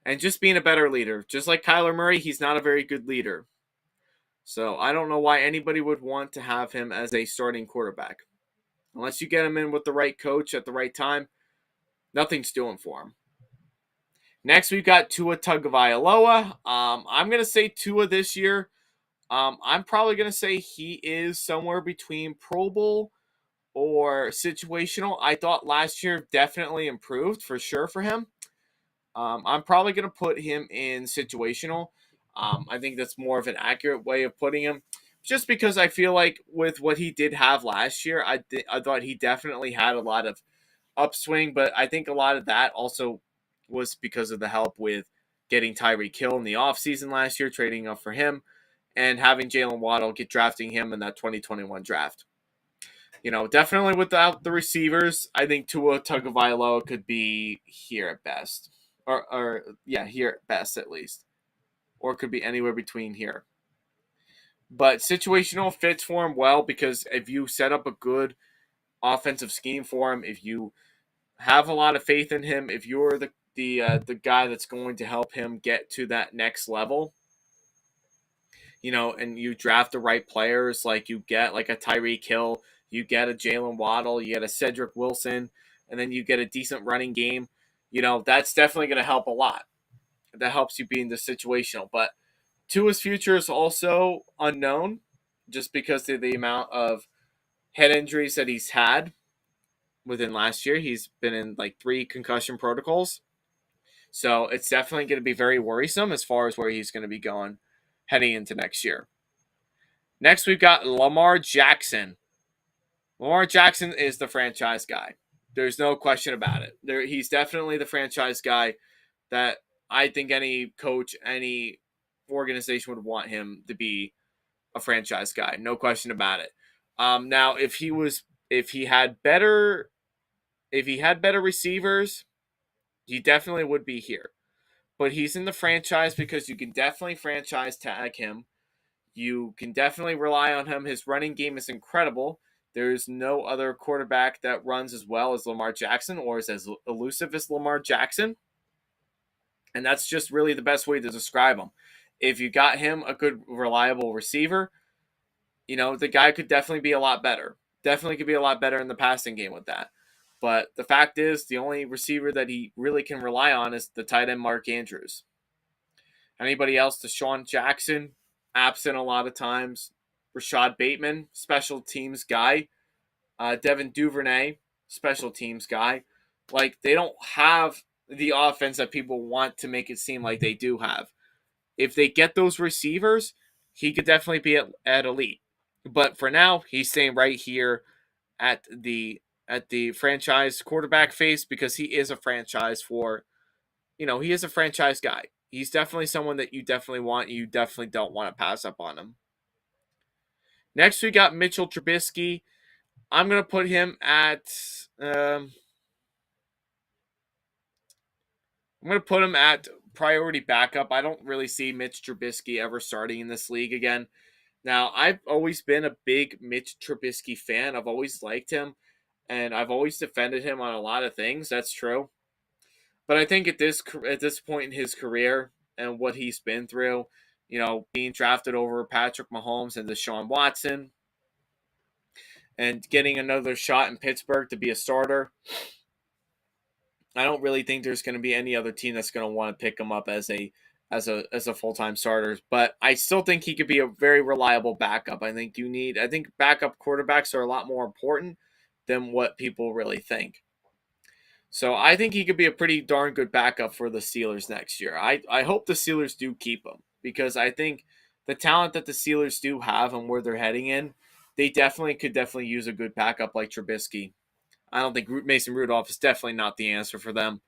and just being a better leader. Just like Kyler Murray, he's not a very good leader. So I don't know why anybody would want to have him as a starting quarterback. Unless you get him in with the right coach at the right time, nothing's doing for him. Next, we've got Tua Tagovailoa. I'm going to say Tua this year. I'm probably going to say he is somewhere between Pro Bowl or situational. I thought last year definitely improved for sure for him. I'm probably going to put him in situational. I think that's more of an accurate way of putting him. Just because I feel like with what he did have last year, I thought he definitely had a lot of upswing, but I think a lot of that also was because of the help with getting Tyreek Hill in the offseason last year, trading up for him, and having Jalen Waddle get drafting him in that 2021 draft. Definitely without the receivers, I think Tua Tagovailoa could be here at best. Or yeah, here at best at least. Or it could be anywhere between here. But situational fits for him well because if you set up a good offensive scheme for him, if you have a lot of faith in him, if you're the guy that's going to help him get to that next level, and you draft the right players, like you get like a Tyreek Hill, you get a Jalen Waddle, you get a Cedric Wilson, and then you get a decent running game, that's definitely going to help a lot. That helps you be in the situational. But Tua's future is also unknown just because of the amount of head injuries that he's had within last year. He's been in like 3 concussion protocols. So it's definitely going to be very worrisome as far as where he's going to be going heading into next year. Next, we've got Lamar Jackson. Lamar Jackson is the franchise guy. There's no question about it. He's definitely the franchise guy that I think any coach, any organization would want him to be a franchise guy. No question about it. Now, if he had better receivers, he definitely would be here. But he's in the franchise because you can definitely franchise tag him. You can definitely rely on him. His running game is incredible. There's no other quarterback that runs as well as Lamar Jackson or is as elusive as Lamar Jackson. And that's just really the best way to describe him. If you got him a good, reliable receiver, the guy could definitely be a lot better. Definitely could be a lot better in the passing game with that. But the fact is, the only receiver that he really can rely on is the tight end Mark Andrews. Anybody else? Deshaun Jackson, absent a lot of times. Rashad Bateman, special teams guy. Devin Duvernay, special teams guy. Like, they don't have the offense that people want to make it seem like they do have. If they get those receivers, he could definitely be at elite. But for now, he's staying right here at the franchise quarterback phase because he is a franchise he is a franchise guy. He's definitely someone that you definitely want. You definitely don't want to pass up on him. Next, we got Mitchell Trubisky. I'm going to put him at priority backup. I don't really see Mitch Trubisky ever starting in this league again. Now, I've always been a big Mitch Trubisky fan. I've always liked him, and I've always defended him on a lot of things. That's true. But I think at this point in his career and what he's been through, being drafted over Patrick Mahomes and Deshaun Watson and getting another shot in Pittsburgh to be a starter, I don't really think there's going to be any other team that's going to want to pick him up as a full-time starter. But I still think he could be a very reliable backup. I think backup quarterbacks are a lot more important than what people really think. So I think he could be a pretty darn good backup for the Steelers next year. I hope the Steelers do keep him because I think the talent that the Steelers do have and where they're heading in, they could definitely use a good backup like Trubisky. I don't think Mason Rudolph is definitely not the answer for them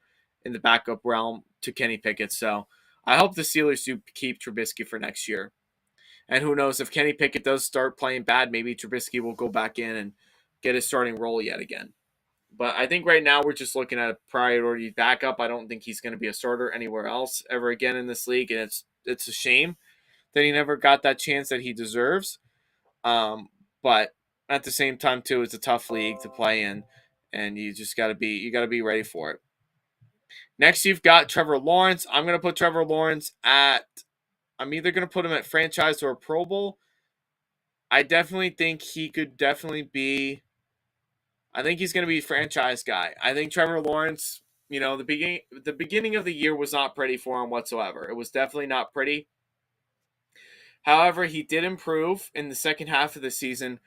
in the backup realm to Kenny Pickett. So I hope the Steelers do keep Trubisky for next year. And who knows, if Kenny Pickett does start playing bad, maybe Trubisky will go back in and get his starting role yet again. But I think right now we're just looking at a priority backup. I don't think he's going to be a starter anywhere else ever again in this league, and it's a shame that he never got that chance that he deserves. But at the same time, too, it's a tough league to play in, and you just got to be ready for it. Next, you've got Trevor Lawrence. I'm going to put Trevor Lawrence at, I'm either going to put him at franchise or Pro Bowl. I definitely think he could definitely be, I think he's going to be a franchise guy. I think Trevor Lawrence, the beginning of the year was not pretty for him whatsoever. It was definitely not pretty. However, he did improve in the second half of the season.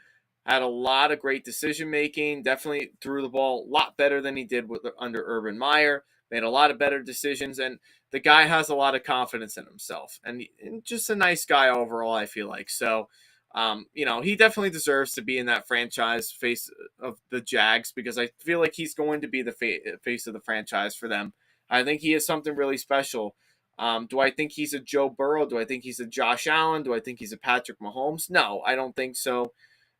Had a lot of great decision making. Definitely threw the ball a lot better than he did under Urban Meyer. Made a lot of better decisions, and the guy has a lot of confidence in himself, and just a nice guy overall. I feel like so. He definitely deserves to be in that franchise face of the Jags because I feel like he's going to be the face of the franchise for them. I think he is something really special. Do I think he's a Joe Burrow? Do I think he's a Josh Allen? Do I think he's a Patrick Mahomes? No, I don't think so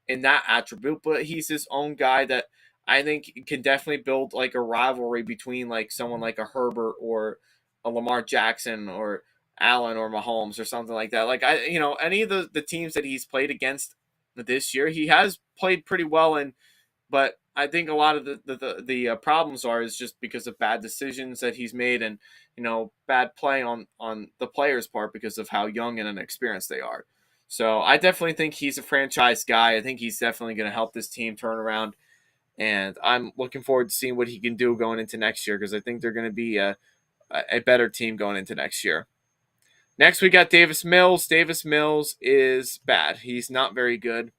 in that attribute, but he's his own guy that I think can definitely build like a rivalry between like someone like a Herbert or a Lamar Jackson or Allen or Mahomes or something like that. Like any of the teams that he's played against this year, he has played pretty well in, but I think a lot of the problems is just because of bad decisions that he's made and bad play on the players' part because of how young and inexperienced they are. So I definitely think he's a franchise guy. I think he's definitely going to help this team turn around, and I'm looking forward to seeing what he can do going into next year because I think they're going to be a better team going into next year. Next, we got Davis Mills. Davis Mills is bad. He's not very good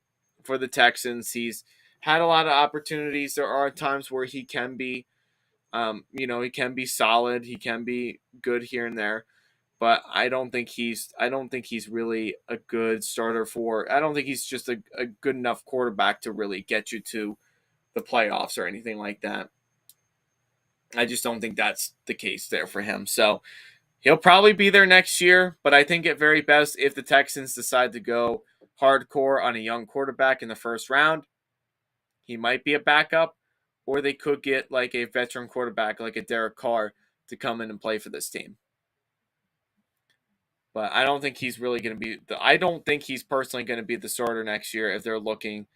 for the Texans. He's had a lot of opportunities. There are times where he can be, he can be solid. He can be good here and there, but I don't think he's really a good starter for. I don't think he's just a good enough quarterback to really get you to the playoffs or anything like that. I just don't think that's the case there for him. So he'll probably be there next year, but I think at very best, if the Texans decide to go hardcore on a young quarterback in the first round, he might be a backup, or they could get like a veteran quarterback like a Derek Carr to come in and play for this team. But I don't think he's really going to be. I don't think he's personally going to be the starter next year if they're looking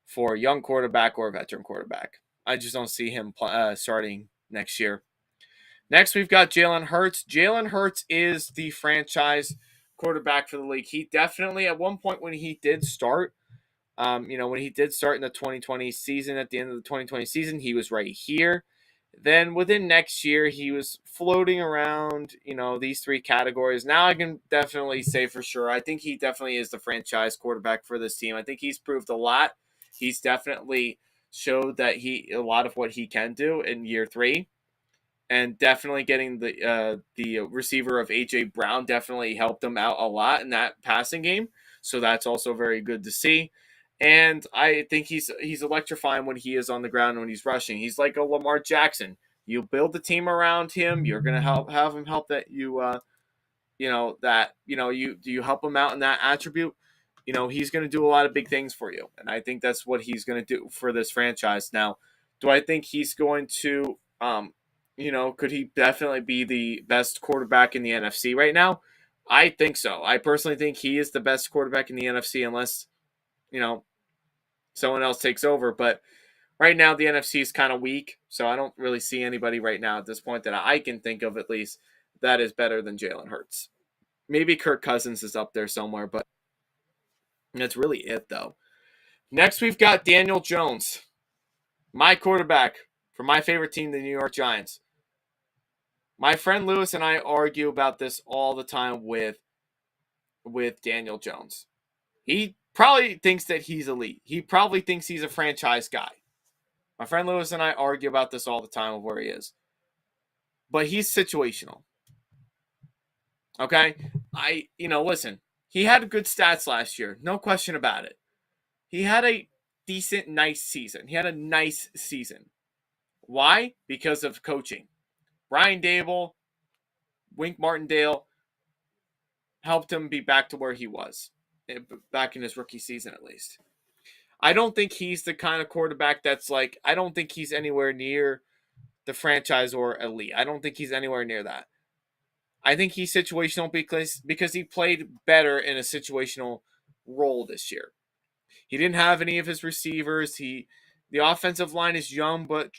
for a young quarterback or a veteran quarterback. I just don't see him starting next year. Next, we've got Jalen Hurts. Jalen Hurts is the franchise quarterback for the league. He definitely, at one point when he did start, when he did start in the 2020 season, at the end of the 2020 season, he was right here. Then within next year, he was floating around, these three categories. Now I can definitely say for sure, I think he definitely is the franchise quarterback for this team. I think he's proved a lot. He's definitely showed that a lot of what he can do in year three, and definitely getting the receiver of AJ Brown definitely helped him out a lot in that passing game. So that's also very good to see. And I think he's electrifying when he is on the ground when he's rushing. He's like a Lamar Jackson. You build the team around him. You're gonna have him help that you help him out in that attribute. He's going to do a lot of big things for you, and I think that's what he's going to do for this franchise. Now, do I think he's going to could he definitely be the best quarterback in the NFC right now? I think so. I personally think he is the best quarterback in the NFC unless you know someone else takes over. But right now the NFC is kind of weak, so I don't really see anybody right now at this point that I can think of at least that is better than Jalen Hurts. Maybe Kirk Cousins is up there somewhere, but that's really it though. Next we've got Daniel Jones, my quarterback for my favorite team, the New York Giants. My friend Lewis and I argue about this all the time with Daniel Jones. He probably thinks that he's elite. He probably thinks he's a franchise guy. My friend Lewis and I argue about this all the time of where he is. But he's situational. Okay? Listen, he had good stats last year. No question about it. He had a decent, nice season. He had a nice season. Why? Because of coaching. Brian Dable, Wink Martindale helped him be back to where he was, back in his rookie season at least. I don't think he's the kind of quarterback that's like, I don't think he's anywhere near the franchise or elite. I don't think he's anywhere near that. I think he's situational because he played better in a situational role this year. He didn't have any of his receivers. The offensive line is young but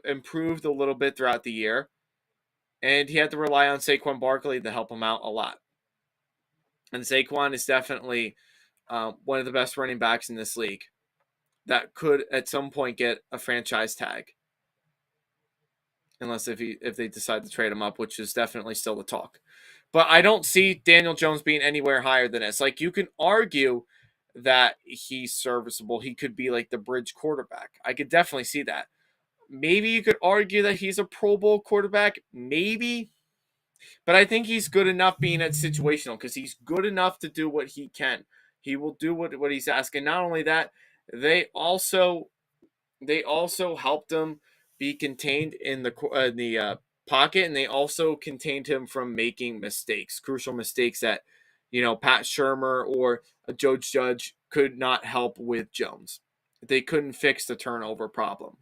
improved a little bit throughout the year. and he had to rely on Saquon Barkley to help him out a lot. And Saquon is definitely one of the best running backs in this league that could at some point get a franchise tag, unless if they decide to trade him up, which is definitely still the talk. But I don't see Daniel Jones being anywhere higher than this. Like, you can argue that he's serviceable. He could be like the bridge quarterback. I could definitely see that. Maybe you could argue that he's a Pro Bowl quarterback. Maybe. But I think he's good enough being at situational because he's good enough to do what he can. He will do what he's asking. Not only that, they also helped him be contained in the pocket, and they also contained him from making mistakes, crucial mistakes that Pat Shermer or a Joe Judge could not help with Jones. They couldn't fix the turnover problem.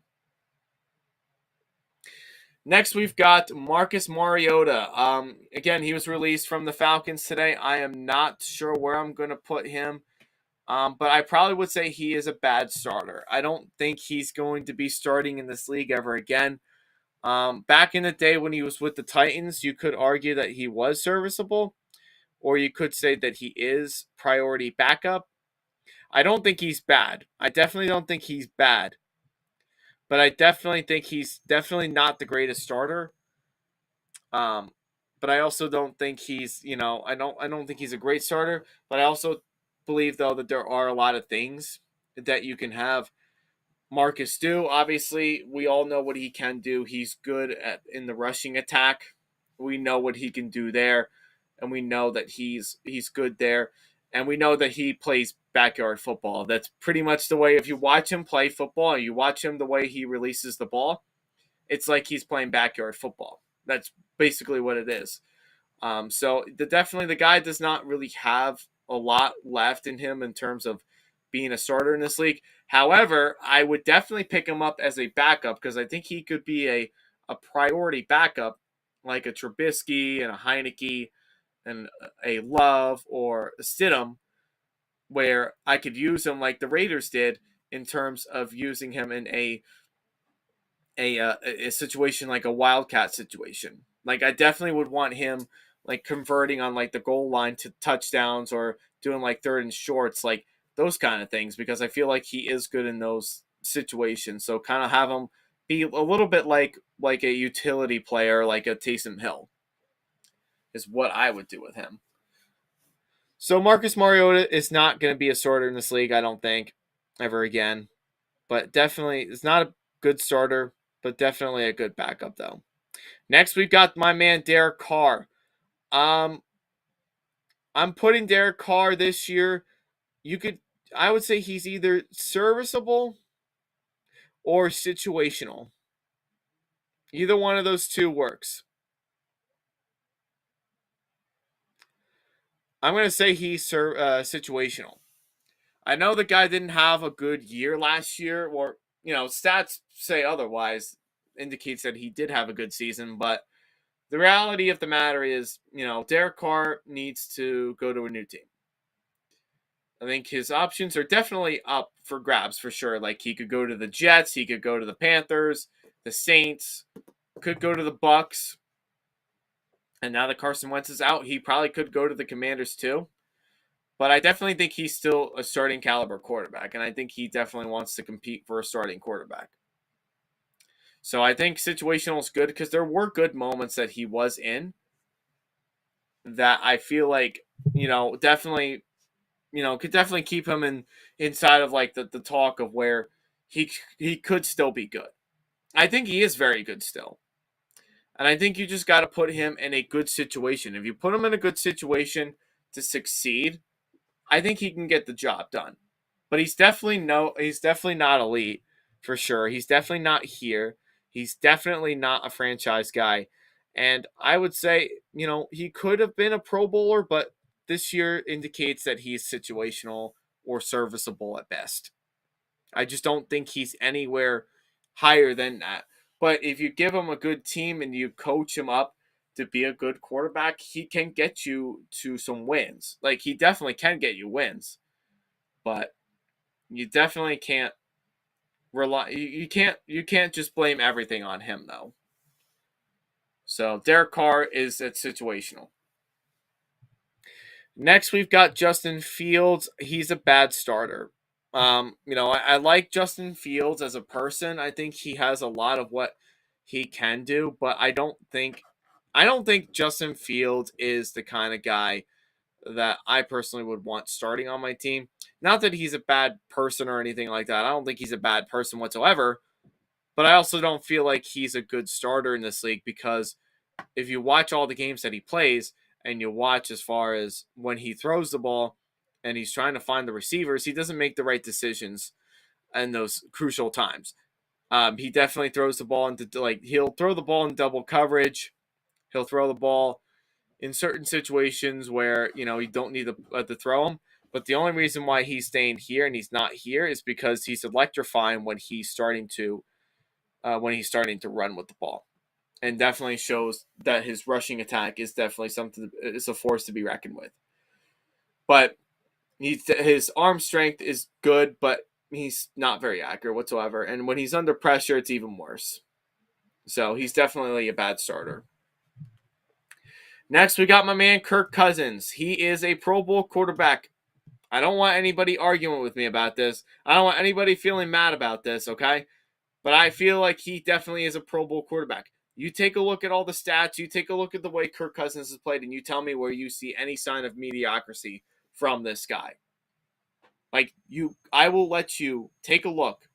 Next, we've got Marcus Mariota. Again, he was released from the Falcons today. I am not sure where I'm going to put him. But I probably would say he is a bad starter. I don't think he's going to be starting in this league ever again. Back in the day when he was with the Titans, you could argue that he was serviceable, or you could say that he is priority backup. I don't think he's bad. I definitely don't think he's bad. But I definitely think he's definitely not the greatest starter. Um, but I also don't think he's, I don't think he's a great starter. But I also believe though that there are a lot of things that you can have Marcus do. Obviously, we all know what he can do. He's good in the rushing attack. We know what he can do there, and we know that he's good there, and we know that he plays backyard football. That's pretty much the way. If you watch him play football, and you watch him the way he releases the ball, it's like he's playing backyard football. That's basically what it is. So definitely the guy does not really have a lot left in him in terms of being a starter in this league. However, I would definitely pick him up as a backup because I think he could be a priority backup like a Trubisky and a Heineke and a Love or a Stidham, where I could use him like the Raiders did in terms of using him in a situation like a wildcat situation. Like, I definitely would want him like converting on like the goal line to touchdowns or doing like third and shorts, like those kind of things, because I feel like he is good in those situations. So kind of have him be a little bit like a utility player, like a Taysom Hill, is what I would do with him. So Marcus Mariota is not going to be a starter in this league, I don't think, ever again. But definitely, it's not a good starter, but definitely a good backup, though. Next, we've got my man, Derek Carr. I'm putting Derek Carr this year. I would say he's either serviceable or situational. Either one of those two works. I'm going to say he's situational. I know the guy didn't have a good year last year, or, stats say otherwise, indicates that he did have a good season, but the reality of the matter is, Derek Carr needs to go to a new team. I think his options are definitely up for grabs for sure. Like, he could go to the Jets, he could go to the Panthers, the Saints, could go to the Bucks. And now that Carson Wentz is out, he probably could go to the Commanders too. But I definitely think he's still a starting caliber quarterback, and I think he definitely wants to compete for a starting quarterback. So I think situational is good because there were good moments that he was in that I feel like, definitely, could definitely keep him inside of like the talk of where he could still be good. I think he is very good still. And I think you just got to put him in a good situation. If you put him in a good situation to succeed, I think he can get the job done. But he's definitely not elite for sure. He's definitely not here. He's definitely not a franchise guy. And I would say, he could have been a Pro Bowler, but this year indicates that he's situational or serviceable at best. I just don't think he's anywhere higher than that. But if you give him a good team and you coach him up to be a good quarterback, he can get you to some wins. Like, he definitely can get you wins. But you definitely can't rely you can't just blame everything on him though. So Derek Carr is at situational. Next, we've got Justin Fields. He's a bad starter. I like Justin Fields as a person. I think he has a lot of what he can do, but I don't think Justin Fields is the kind of guy that I personally would want starting on my team. Not that he's a bad person or anything like that. I don't think he's a bad person whatsoever, but I also don't feel like he's a good starter in this league because if you watch all the games that he plays and you watch as far as when he throws the ball and he's trying to find the receivers, he doesn't make the right decisions in those crucial times. He definitely throws the ball into he'll throw the ball in double coverage. He'll throw the ball in certain situations where you don't need to throw him. But the only reason why he's staying here and he's not here is because he's electrifying when he's starting to run with the ball, and definitely shows that his rushing attack is definitely something. It's a force to be reckoned with. But his arm strength is good, but he's not very accurate whatsoever. And when he's under pressure, it's even worse. So he's definitely a bad starter. Next, we got my man Kirk Cousins. He is a Pro Bowl quarterback. I don't want anybody arguing with me about this. I don't want anybody feeling mad about this, okay? But I feel like he definitely is a Pro Bowl quarterback. You take a look at all the stats, you take a look at the way Kirk Cousins has played, and you tell me where you see any sign of mediocrity from this guy. I will let you take a look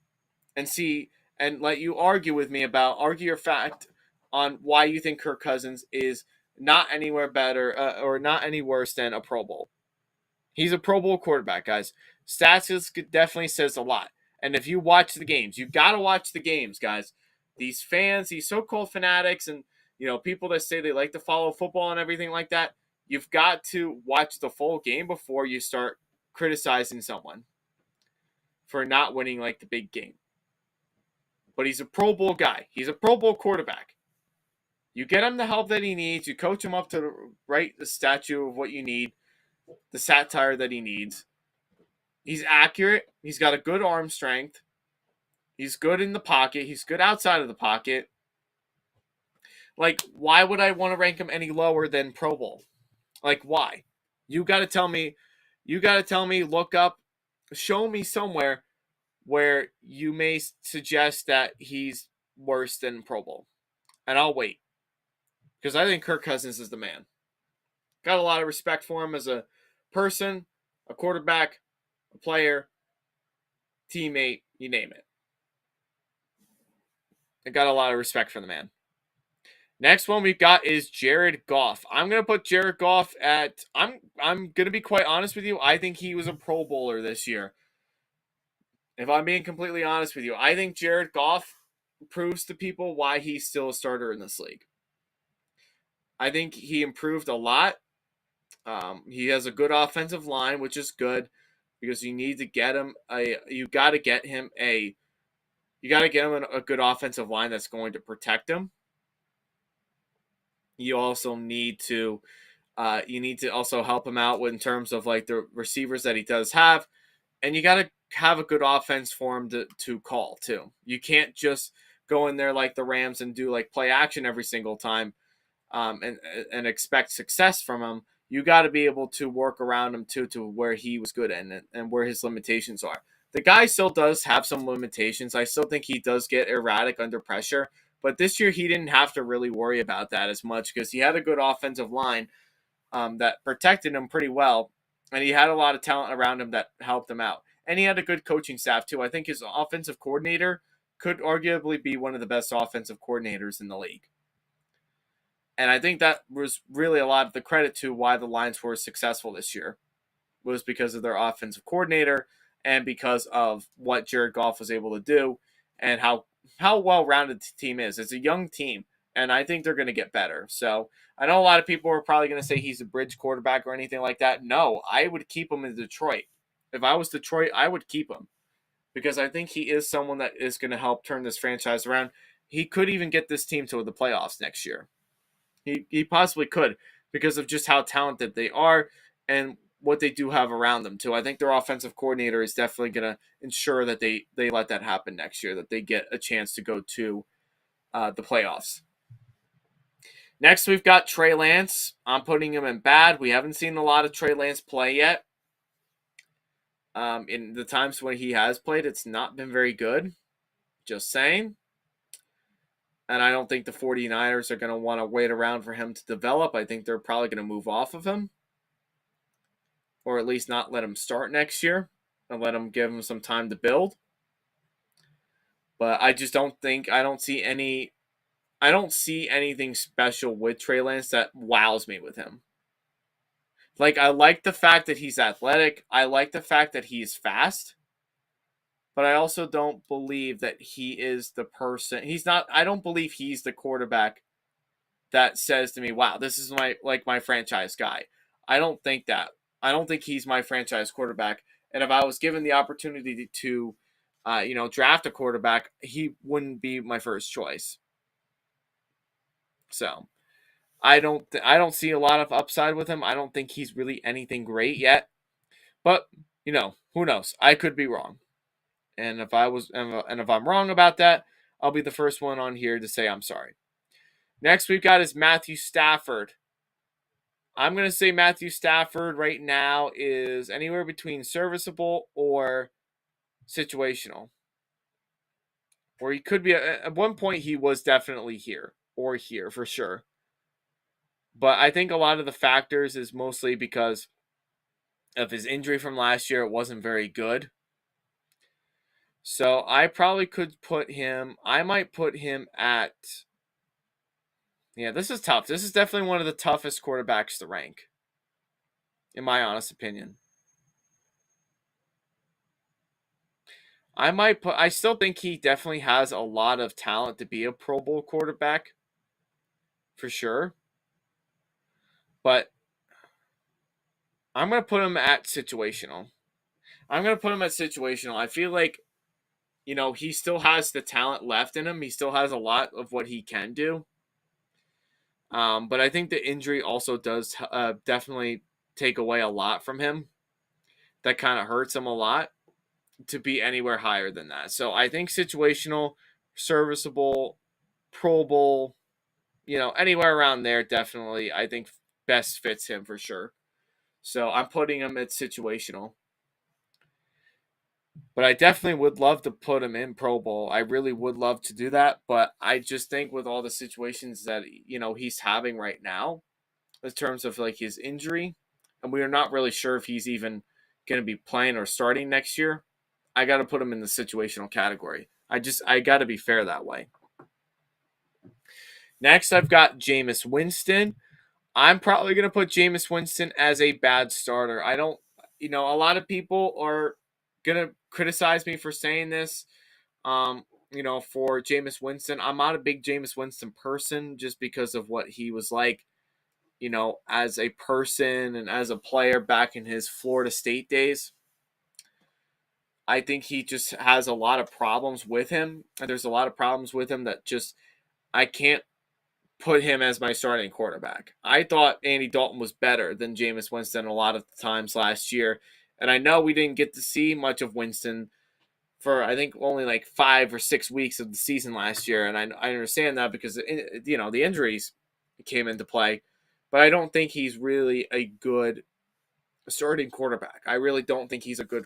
and see and let you argue your fact on why you think Kirk Cousins is not anywhere better or not any worse than a Pro Bowl. He's a Pro Bowl quarterback, guys. Stats definitely says a lot. And if you watch the games, you got to watch the games, guys. These fans, these so-called fanatics, and people that say they like to follow football and everything like that, you've got to watch the full game before you start criticizing someone for not winning like the big game. But he's a Pro Bowl guy. He's a Pro Bowl quarterback. You get him the help that he needs. You coach him up to the statue of what you need, the satire that he needs. He's accurate. He's got a good arm strength. He's good in the pocket. He's good outside of the pocket. Why would I want to rank him any lower than Pro Bowl? Why? You got to tell me. You got to tell me, look up, show me somewhere where you may suggest that he's worse than Pro Bowl. And I'll wait. Because I think Kirk Cousins is the man. Got a lot of respect for him as a person, a quarterback, a player, teammate, you name it. I got a lot of respect for the man. Next one we've got is Jared Goff. I'm gonna put Jared Goff at. I'm gonna be quite honest with you. I think he was a Pro Bowler this year. If I'm being completely honest with you, I think Jared Goff proves to people why he's still a starter in this league. I think he improved a lot. He has a good offensive line, which is good because you need to get him you got to get him a good offensive line that's going to protect him. You also need to also help him out in terms of the receivers that he does have, and you got to have a good offense for him to call too. You can't just go in there like the Rams and do play action every single time, and expect success from him. You got to be able to work around him too, to where he was good in and where his limitations are. The guy still does have some limitations. I still think he does get erratic under pressure. But this year, he didn't have to really worry about that as much because he had a good offensive line that protected him pretty well. And he had a lot of talent around him that helped him out. And he had a good coaching staff, too. I think his offensive coordinator could arguably be one of the best offensive coordinators in the league. And I think that was really a lot of the credit to why the Lions were successful this year, was because of their offensive coordinator and because of what Jared Goff was able to do and how well-rounded the team is. It's a young team, and I think they're going to get better. So I know a lot of people are probably going to say he's a bridge quarterback or anything like that. No, I would keep him in Detroit. If I was Detroit, I would keep him because I think he is someone that is going to help turn this franchise around. He could even get this team to the playoffs next year. He possibly could because of just how talented they are and what they do have around them too. I think their offensive coordinator is definitely going to ensure that they let that happen next year, that they get a chance to go to the playoffs. Next, we've got Trey Lance. I'm putting him in bad. We haven't seen a lot of Trey Lance play yet. In the times when he has played, it's not been very good. Just saying. And I don't think the 49ers are going to want to wait around for him to develop. I think they're probably going to move off of him. Or at least not let him start next year. And let him give him some time to build. But I just don't think, I don't see anything special with Trey Lance that wows me with him. Like, I like the fact that he's athletic. I like the fact that he's fast. But I also don't believe that he is the person. I don't believe he's the quarterback that says to me, wow, this is my franchise guy. I don't think that. I don't think he's my franchise quarterback. And if I was given the opportunity to, draft a quarterback, he wouldn't be my first choice. So I don't see a lot of upside with him. I don't think he's really anything great yet. But who knows? I could be wrong. And if I'm wrong about that, I'll be the first one on here to say I'm sorry. Next we've got is Matthew Stafford. I'm going to say Matthew Stafford right now is anywhere between serviceable or situational. Or he could be, at one point he was definitely here for sure. But I think a lot of the factors is mostly because of his injury from last year. It wasn't very good. So I probably could I might put him at, yeah, this is tough. This is definitely one of the toughest quarterbacks to rank, in my honest opinion. I still think he definitely has a lot of talent to be a Pro Bowl quarterback, for sure. But I'm going to put him at situational. I feel like, he still has the talent left in him. He still has a lot of what he can do. But I think the injury also does definitely take away a lot from him. That kind of hurts him a lot to be anywhere higher than that. So I think situational, serviceable, Pro Bowl, anywhere around there, definitely, I think best fits him for sure. So I'm putting him at situational. But I definitely would love to put him in Pro Bowl. I really would love to do that. But I just think with all the situations that, he's having right now, in terms of like his injury, and we are not really sure if he's even going to be playing or starting next year, I got to put him in the situational category. I got to be fair that way. Next, I've got Jameis Winston. I'm probably going to put Jameis Winston as a bad starter. I don't, a lot of people are going to criticize me for saying this, for Jameis Winston. I'm not a big Jameis Winston person just because of what he was like, as a person and as a player back in his Florida State days. I think he just has a lot of problems with him. And there's a lot of problems with him that just, I can't put him as my starting quarterback. I thought Andy Dalton was better than Jameis Winston a lot of times last year. And I know we didn't get to see much of Winston for, I think, only like 5 or 6 weeks of the season last year. And I understand that because, the injuries came into play. But I don't think he's really a good starting quarterback. I really don't think he's a good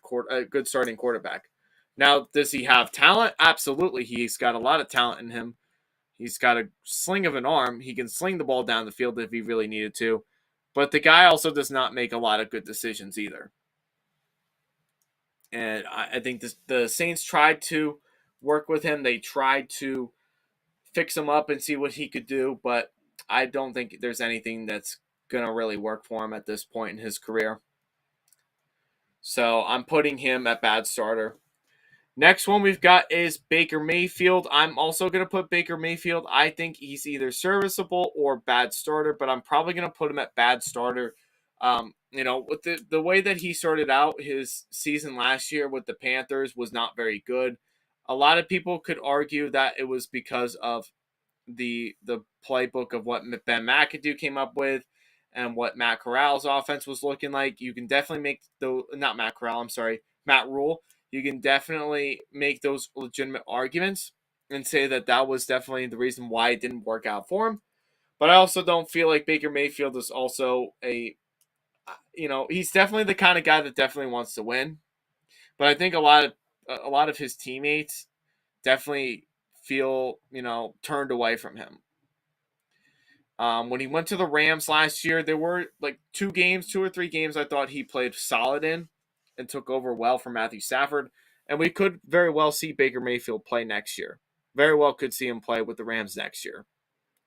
starting quarterback. Now, does he have talent? Absolutely. He's got a lot of talent in him. He's got a sling of an arm. He can sling the ball down the field if he really needed to. But the guy also does not make a lot of good decisions either. And I think the Saints tried to work with him. They tried to fix him up and see what he could do. But I don't think there's anything that's going to really work for him at this point in his career. So I'm putting him at bad starter. Next one we've got is Baker Mayfield. I'm also going to put Baker Mayfield. I think he's either serviceable or bad starter, but I'm probably going to put him at bad starter. With the way that he started out his season last year with the Panthers was not very good. A lot of people could argue that it was because of the playbook of what Ben McAdoo came up with and what Matt Corral's offense was looking like. You can definitely make not Matt Corral, I'm sorry, Matt Rule. You can definitely make those legitimate arguments and say that was definitely the reason why it didn't work out for him. But I also don't feel like Baker Mayfield is also he's definitely the kind of guy that definitely wants to win. But I think a lot of his teammates definitely feel, turned away from him. When he went to the Rams last year, there were like 2 or 3 games I thought he played solid in and took over well for Matthew Stafford. And we could very well see Baker Mayfield play next year. Very well could see him play with the Rams next year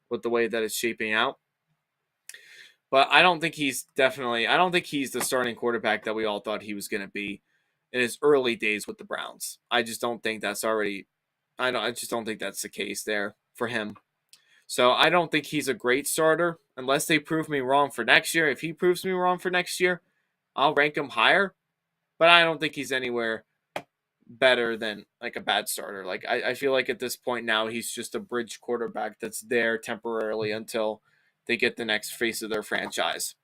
with the way that it's shaping out. But I don't think he's the starting quarterback that we all thought he was going to be in his early days with the Browns. I just don't think I just don't think that's the case there for him. So I don't think he's a great starter unless they prove me wrong for next year. If he proves me wrong for next year, I'll rank him higher. But I don't think he's anywhere better than like a bad starter. Like I feel like at this point now he's just a bridge quarterback that's there temporarily until they get the next face of their franchise.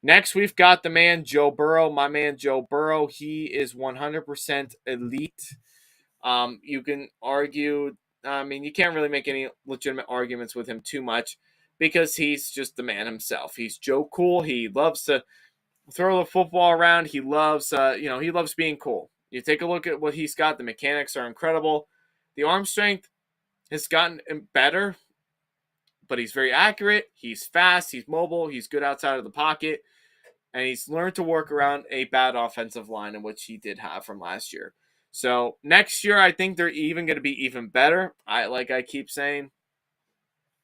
Next, we've got the man Joe Burrow. My man Joe Burrow. He is 100% elite. You can argue. I mean, you can't really make any legitimate arguments with him too much because he's just the man himself. He's Joe Cool. He loves to throw the football around. He loves, he loves being cool. You take a look at what he's got. The mechanics are incredible. The arm strength has gotten better, but he's very accurate. He's fast. He's mobile. He's good outside of the pocket. And he's learned to work around a bad offensive line, in which he did have from last year. So next year, I think they're even going to be even better. I keep saying,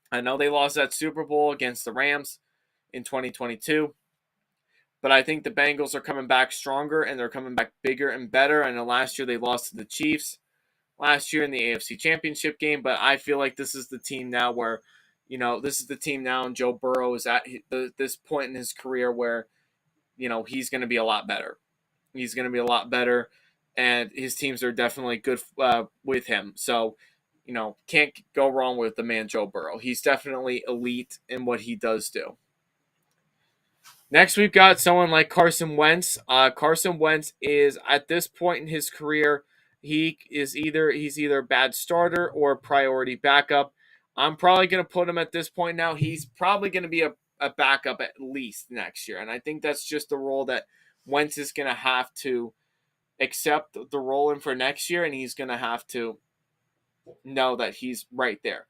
I know they lost that Super Bowl against the Rams in 2022, but I think the Bengals are coming back stronger and they're coming back bigger and better. I know last year they lost to the Chiefs last year in the AFC Championship game, but I feel like this is the team now where, this is the team now, and Joe Burrow is at this point in his career where, he's going to be a lot better. He's going to be a lot better, and his teams are definitely good with him. So, can't go wrong with the man Joe Burrow. He's definitely elite in what he does do. Next, we've got someone like Carson Wentz. Carson Wentz is at this point in his career, he's either a bad starter or a priority backup. I'm probably going to put him at this point now. He's probably going to be a backup at least next year, and I think that's just the role that Wentz is going to have to accept the role in for next year, and he's going to have to know that he's right there.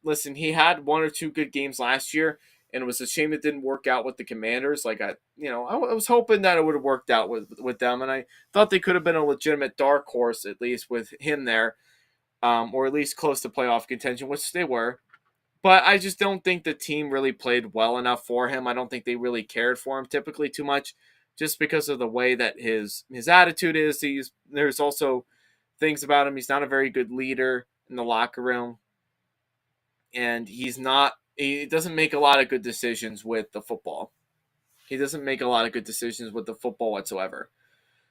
Listen, he had 1 or 2 good games last year, and it was a shame it didn't work out with the Commanders. I was hoping that it would have worked out with them, and I thought they could have been a legitimate dark horse at least with him there, or at least close to playoff contention, which they were. But I just don't think the team really played well enough for him. I don't think they really cared for him typically too much, just because of the way that his attitude is. There's also things about him. He's not a very good leader in the locker room, and he doesn't make a lot of good decisions with the football. He doesn't make a lot of good decisions with the football whatsoever.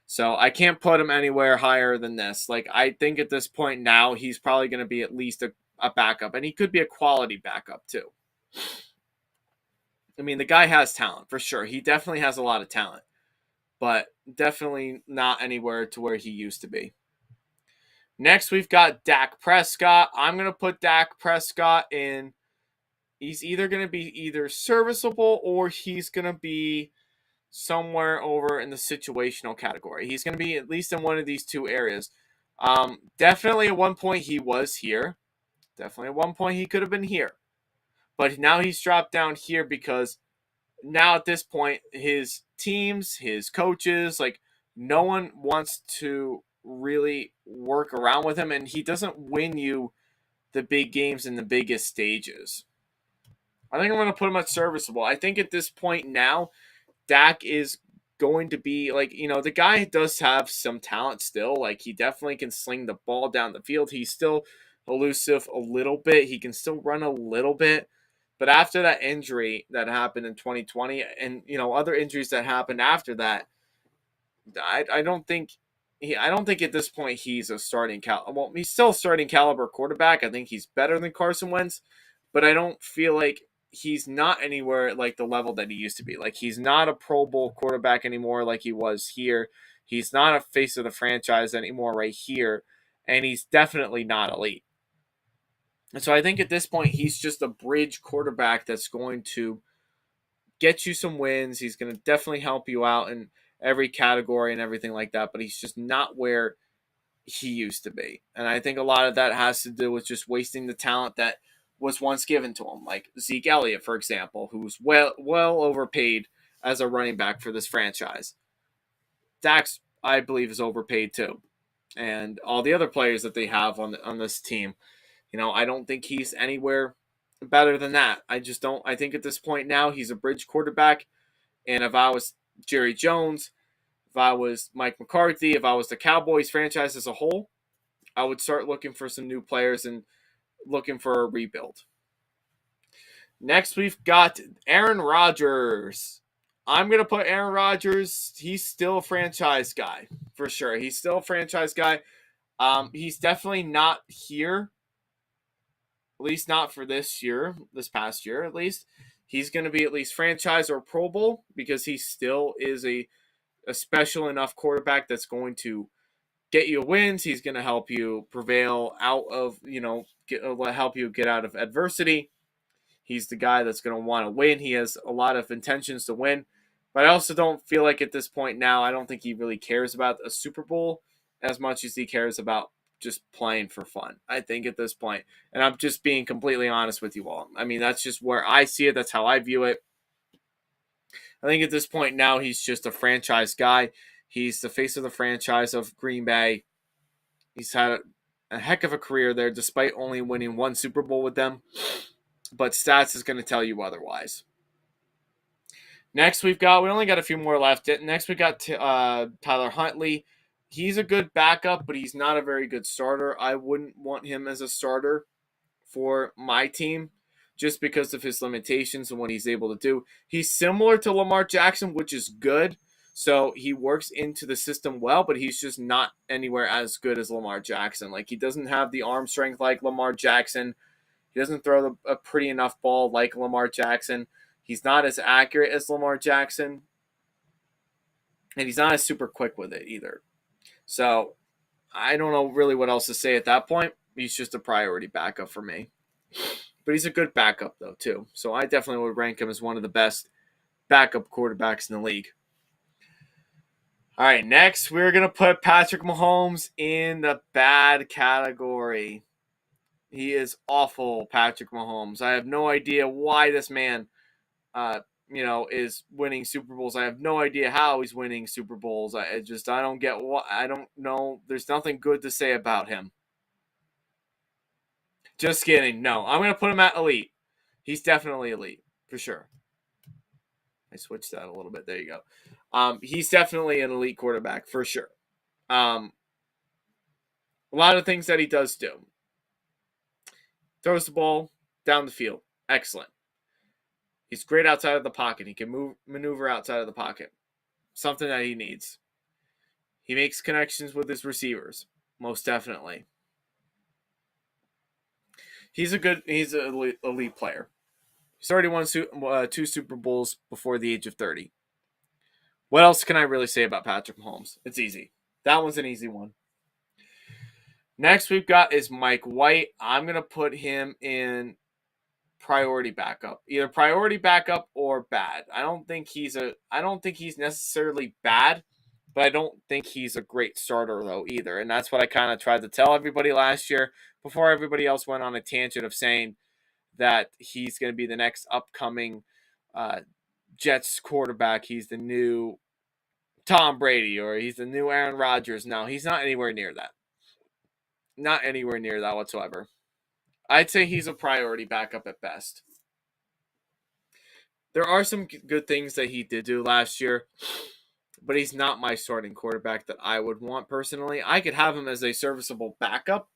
So I can't put him anywhere higher than this. Like, I think at this point now, he's probably going to be at least a backup, and he could be a quality backup too. I mean, the guy has talent for sure. He definitely has a lot of talent, but definitely not anywhere to where he used to be. Next, we've got Dak Prescott. I'm going to put Dak Prescott in. He's either going to be either serviceable or he's going to be somewhere over in the situational category. He's going to be at least in one of these 2 areas. Definitely at one point he was here. Definitely at one point he could have been here. But now he's dropped down here because now at this point his teams, his coaches, like no one wants to really work around with him, and he doesn't win you the big games in the biggest stages. I think I'm going to put him at serviceable. I think at this point now, Dak is going to be the guy does have some talent still. Like, he definitely can sling the ball down the field. He's still elusive a little bit. He can still run a little bit. But after that injury that happened in 2020 and, other injuries that happened after that, I don't think at this point he's a starting well, he's still a starting caliber quarterback. I think he's better than Carson Wentz, but I don't feel like he's not anywhere like the level that he used to be. Like, he's not a Pro Bowl quarterback anymore like he was here. He's not a face of the franchise anymore right here, and he's definitely not elite. And so I think at this point, he's just a bridge quarterback that's going to get you some wins. He's going to definitely help you out in every category and everything like that, but he's just not where he used to be. And I think a lot of that has to do with just wasting the talent that was once given to him, like Zeke Elliott, for example, who's well overpaid as a running back for this franchise. Dax, I believe, is overpaid too, and all the other players that they have on this team. I don't think he's anywhere better than that. I just don't. I think at this point now he's a bridge quarterback, and if I was Jerry Jones, if I was Mike McCarthy, if I was the Cowboys franchise as a whole, I would start looking for some new players and looking for a rebuild. Next, we've got Aaron Rodgers. I'm going to put Aaron Rodgers, he's still a franchise guy, for sure. He's still a franchise guy. He's definitely not here, at least not for this past year, at least. He's going to be at least franchise or Pro Bowl because he still is a special enough quarterback that's going to get you wins. He's going to help you prevail out of, help you get out of adversity. He's the guy that's going to want to win. He has a lot of intentions to win. But I also don't feel like at this point now, I don't think he really cares about a Super Bowl as much as he cares about just playing for fun. I think at this point, and I'm just being completely honest with you all. I mean, that's just where I see it. That's how I view it. I think at this point now, he's just a franchise guy. He's the face of the franchise of Green Bay. He's had a heck of a career there, despite only winning one Super Bowl with them. But stats is going to tell you otherwise. Next, we only got a few more left. Next, we got Tyler Huntley. He's a good backup, but he's not a very good starter. I wouldn't want him as a starter for my team just because of his limitations and what he's able to do. He's similar to Lamar Jackson, which is good. So he works into the system well, but he's just not anywhere as good as Lamar Jackson. Like, he doesn't have the arm strength like Lamar Jackson. He doesn't throw a pretty enough ball like Lamar Jackson. He's not as accurate as Lamar Jackson. And he's not as super quick with it either. So I don't know really what else to say at that point. He's just a priority backup for me. But he's a good backup, though, too. So I definitely would rank him as one of the best backup quarterbacks in the league. All right, next we're going to put Patrick Mahomes in the bad category. He is awful, Patrick Mahomes. I have no idea why this man, is winning Super Bowls. I have no idea how he's winning Super Bowls. I don't get what. I don't know. There's nothing good to say about him. Just kidding. No, I'm going to put him at elite. He's definitely elite, for sure. I switched that a little bit. There you go. He's definitely an elite quarterback, for sure. A lot of things that he does do. Throws the ball down the field. Excellent. He's great outside of the pocket. He can maneuver outside of the pocket. Something that he needs. He makes connections with his receivers. Most definitely. He's an elite player. He's already won 2 Super Bowls before the age of 30. What else can I really say about Patrick Mahomes? It's easy. That one's an easy one. Next we've got is Mike White. I'm going to put him in priority backup. Either priority backup or bad. I don't think he's necessarily bad, but I don't think he's a great starter though either. And that's what I kind of tried to tell everybody last year before everybody else went on a tangent of saying that he's going to be the next upcoming Jets quarterback. He's the new Tom Brady or he's the new Aaron Rodgers. No, he's not anywhere near that. Not anywhere near that whatsoever. I'd say he's a priority backup at best. There are some good things that he did do last year, but he's not my starting quarterback that I would want personally. I could have him as a serviceable backup,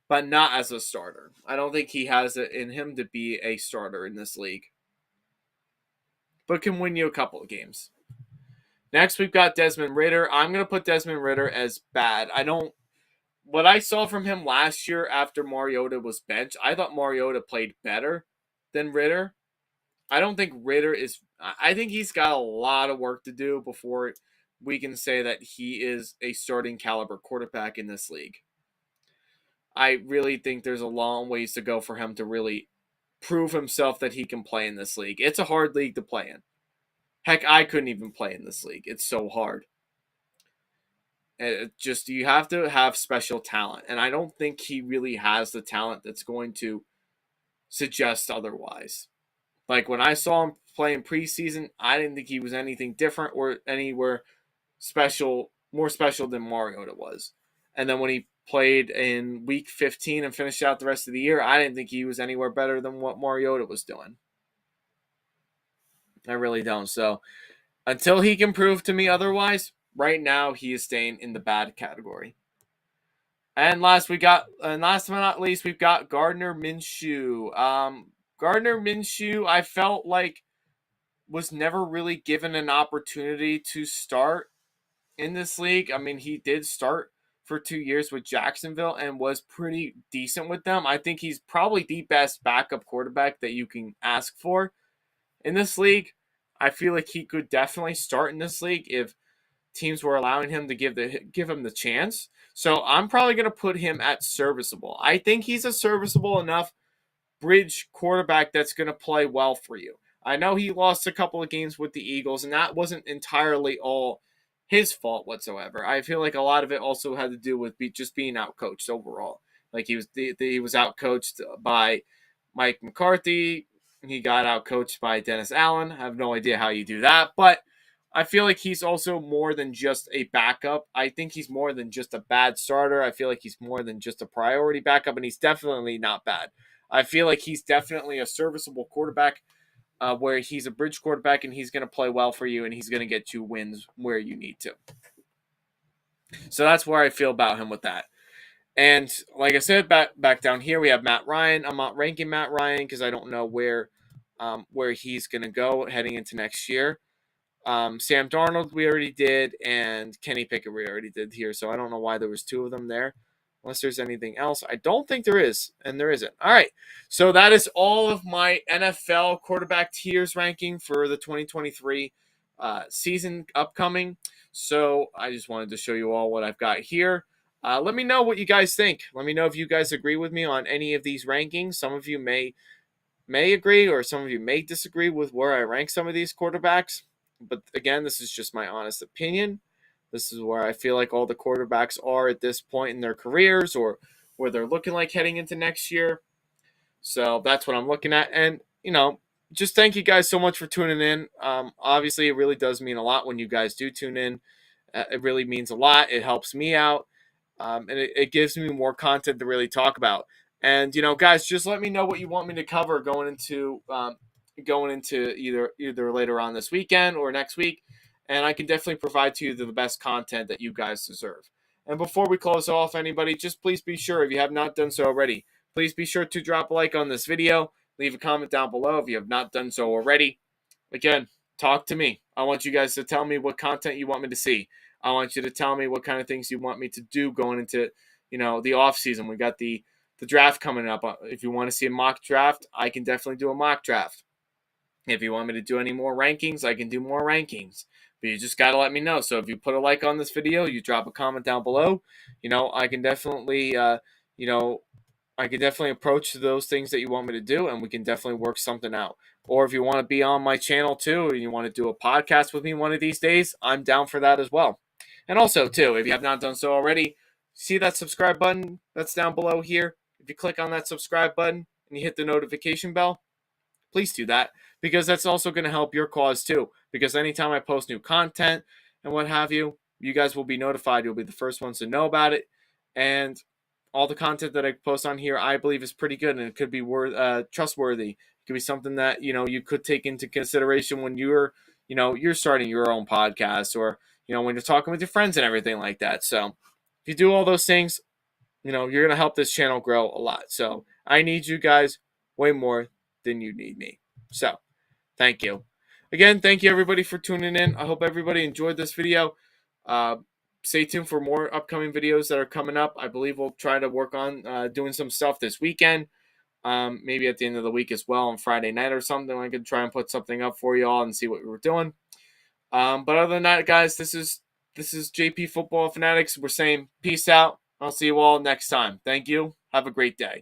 but not as a starter. I don't think he has it in him to be a starter in this league, but can win you a couple of games. Next, we've got Desmond Ridder. I'm going to put Desmond Ridder as bad. What I saw from him last year after Mariota was benched, I thought Mariota played better than Ridder. I don't think Ridder is. I think he's got a lot of work to do before we can say that he is a starting caliber quarterback in this league. I really think there's a long ways to go for him to really prove himself that he can play in this league. It's a hard league to play in. Heck, I couldn't even play in this league. It's so hard. You have to have special talent, and I don't think he really has the talent that's going to suggest otherwise. Like when I saw him play in preseason, I didn't think he was anything different or anywhere special, more special than Mariota was. And then when he played in week 15 and finished out the rest of the year, I didn't think he was anywhere better than what Mariota was doing. I really don't. So until he can prove to me otherwise, right now he is staying in the bad category. And last but not least, we've got Gardner Minshew. Gardner Minshew, I felt like was never really given an opportunity to start in this league. I mean, he did start for 2 years with Jacksonville and was pretty decent with them. I think he's probably the best backup quarterback that you can ask for in this league. I feel like he could definitely start in this league if teams were allowing him to give him the chance. So I'm probably going to put him at serviceable. I think he's a serviceable enough bridge quarterback that's going to play well for you. I know he lost a couple of games with the Eagles, and that wasn't entirely all his fault whatsoever. I feel like a lot of it also had to do with just being outcoached overall. Like he was outcoached by Mike McCarthy. He got outcoached by Dennis Allen. I have no idea how you do that, but I feel like he's also more than just a backup. I think he's more than just a bad starter. I feel like he's more than just a priority backup, and he's definitely not bad. I feel like he's definitely a serviceable quarterback where he's a bridge quarterback and he's going to play well for you and he's going to get you wins where you need to. So that's where I feel about him with that. And like I said, back down here, we have Matt Ryan. I'm not ranking Matt Ryan because I don't know where he's going to go heading into next year. Sam Darnold we already did, and Kenny Pickett we already did here. So I don't know why there was 2 of them there. Unless there's anything else. I don't think there is, and there isn't. All right, so that is all of my NFL quarterback tiers ranking for the 2023 season upcoming. So I just wanted to show you all what I've got here. Let me know what you guys think. Let me know if you guys agree with me on any of these rankings. Some of you may agree, or some of you may disagree with where I rank some of these quarterbacks. But again, this is just my honest opinion. This is where I feel like all the quarterbacks are at this point in their careers, or where they're looking like heading into next year. So that's what I'm looking at. And, just thank you guys so much for tuning in. Obviously, it really does mean a lot when you guys do tune in. It really means a lot. It helps me out. And it gives me more content to really talk about. And, guys, just let me know what you want me to cover going into either later on this weekend or next week. And I can definitely provide to you the best content that you guys deserve. And before we close off, anybody, just please be sure, if you have not done so already, please be sure to drop a like on this video. Leave a comment down below if you have not done so already. Again, talk to me. I want you guys to tell me what content you want me to see. I want you to tell me what kind of things you want me to do going into, the off season. We got the draft coming up. If you want to see a mock draft, I can definitely do a mock draft. If you want me to do any more rankings, I can do more rankings. But you just got to let me know. So if you put a like on this video, you drop a comment down below, I can definitely, approach those things that you want me to do, and we can definitely work something out. Or if you want to be on my channel too, and you want to do a podcast with me one of these days, I'm down for that as well. And also too, if you have not done so already, see that subscribe button that's down below here? If you click on that subscribe button and you hit the notification bell, please do that, because that's also going to help your cause too. Because anytime I post new content and what have you, you guys will be notified. You'll be the first ones to know about it. And all the content that I post on here, I believe, is pretty good, and it could be trustworthy. It could be something that you could take into consideration when you're starting your own podcast, or when you're talking with your friends and everything like that. So if you do all those things, you're going to help this channel grow a lot. So I need you guys way more than you need me. So thank you. Again, thank you everybody for tuning in. I hope everybody enjoyed this video. Stay tuned for more upcoming videos that are coming up. I believe we'll try to work on doing some stuff this weekend. Maybe at the end of the week as well, on Friday night or something. I could try and put something up for you all and see what we were doing. But other than that, guys, this is JP Football Fanatics. We're saying peace out. I'll see you all next time. Thank you. Have a great day.